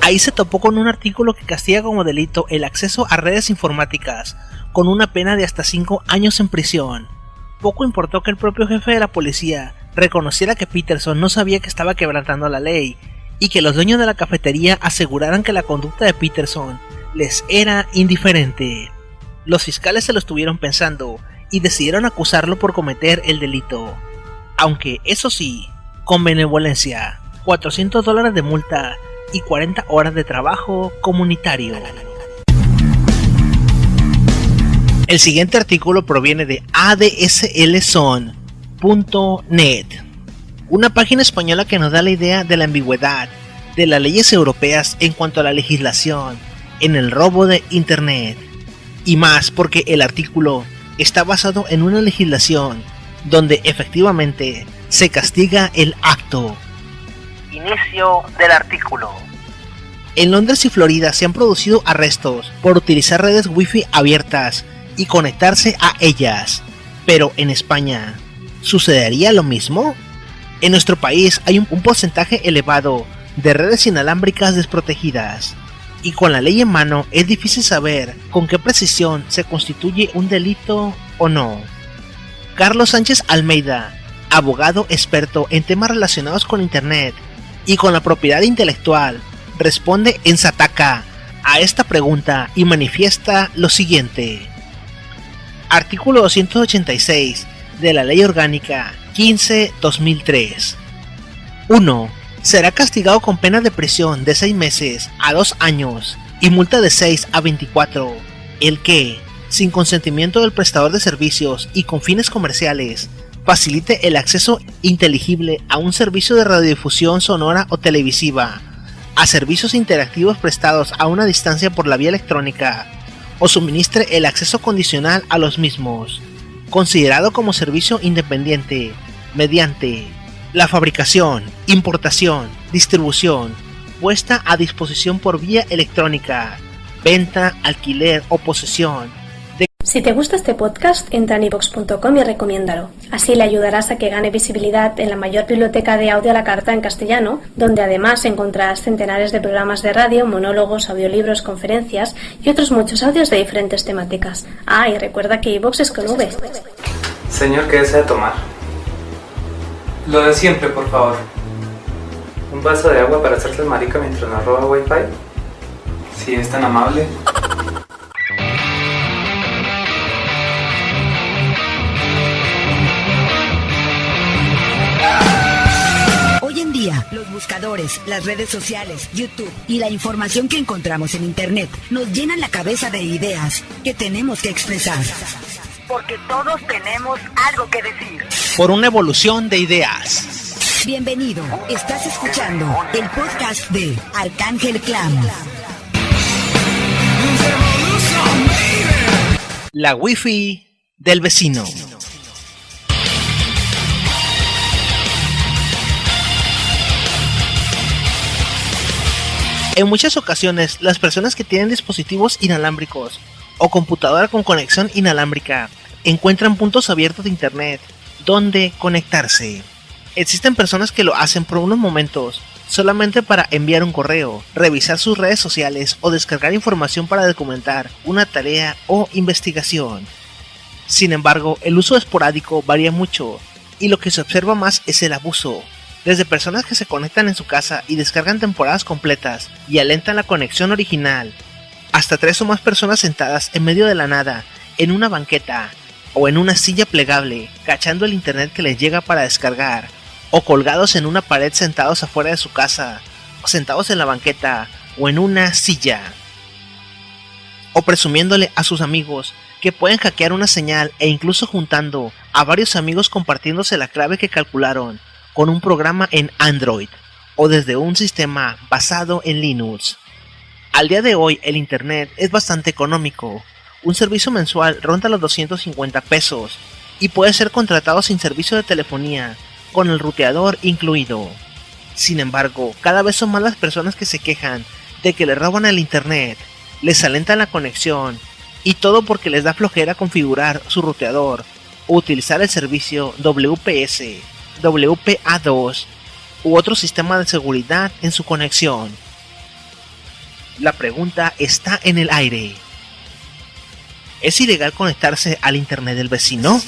Ahí se topó con un artículo que castiga como delito el acceso a redes informáticas, con una pena de hasta 5 años en prisión. Poco importó que el propio jefe de la policía reconociera que Peterson no sabía que estaba quebrantando la ley, y que los dueños de la cafetería aseguraran que la conducta de Peterson les era indiferente. Los fiscales se lo estuvieron pensando y decidieron acusarlo por cometer el delito, aunque eso sí, con benevolencia, $400 de multa y 40 horas de trabajo comunitario. El siguiente artículo proviene de adslzone.net, una página española que nos da la idea de la ambigüedad de las leyes europeas en cuanto a la legislación en el robo de Internet, y más porque el artículo está basado en una legislación donde efectivamente se castiga el acto. Inicio del artículo. En Londres y Florida se han producido arrestos por utilizar redes Wi-Fi abiertas y conectarse a ellas, pero en España, ¿sucedería lo mismo? En nuestro país hay un porcentaje elevado de redes inalámbricas desprotegidas, y con la ley en mano es difícil saber con qué precisión se constituye un delito o no. Carlos Sánchez Almeida, abogado experto en temas relacionados con Internet y con la propiedad intelectual, responde en Sataka a esta pregunta y manifiesta lo siguiente. Artículo 286 de la Ley Orgánica 15/2003. 1. Será castigado con pena de prisión de 6 meses a 2 años y multa de 6 a 24, el que, sin consentimiento del prestador de servicios y con fines comerciales, facilite el acceso inteligible a un servicio de radiodifusión sonora o televisiva, a servicios interactivos prestados a una distancia por la vía electrónica, o suministre el acceso condicional a los mismos, considerado como servicio independiente, mediante la fabricación, importación, distribución, puesta a disposición por vía electrónica, venta, alquiler o posesión. Si te gusta este podcast, entra en iVoox.com y recomiéndalo. Así le ayudarás a que gane visibilidad en la mayor biblioteca de audio a la carta en castellano, donde además encontrarás centenares de programas de radio, monólogos, audiolibros, conferencias y otros muchos audios de diferentes temáticas. Ah, y recuerda que iVoox es con V. Señor, ¿qué desea tomar? Lo de siempre, por favor. ¿Un vaso de agua para hacerse el marica mientras nos roba Wi-Fi? Si es tan amable. Hoy en día, los buscadores, las redes sociales, YouTube y la información que encontramos en Internet nos llenan la cabeza de ideas que tenemos que expresar. Porque todos tenemos algo que decir. Por una evolución de ideas. Bienvenido, estás escuchando el podcast de Arcángel Clan. La Wi-Fi del vecino. En muchas ocasiones, las personas que tienen dispositivos inalámbricos o computadora con conexión inalámbrica encuentran puntos abiertos de Internet donde conectarse. Existen personas que lo hacen por unos momentos solamente para enviar un correo, revisar sus redes sociales o descargar información para documentar una tarea o investigación. Sin embargo, el uso esporádico varía mucho y lo que se observa más es el abuso. Desde personas que se conectan en su casa y descargan temporadas completas y alentan la conexión original, hasta 3 o más personas sentadas en medio de la nada, en una banqueta o en una silla plegable, cachando el internet que les llega para descargar, o colgados en una pared sentados afuera de su casa, o sentados en la banqueta o en una silla, o presumiéndole a sus amigos que pueden hackear una señal e incluso juntando a varios amigos compartiéndose la clave que calcularon con un programa en Android o desde un sistema basado en Linux. Al día de hoy el internet es bastante económico. Un servicio mensual ronda los 250 pesos y puede ser contratado sin servicio de telefonía, con el ruteador incluido. Sin embargo, cada vez son más las personas que se quejan de que les roban el internet, les alentan la conexión y todo porque les da flojera configurar su ruteador o utilizar el servicio WPS, WPA2 u otro sistema de seguridad en su conexión. La pregunta está en el aire. ¿Es ilegal conectarse al internet del vecino?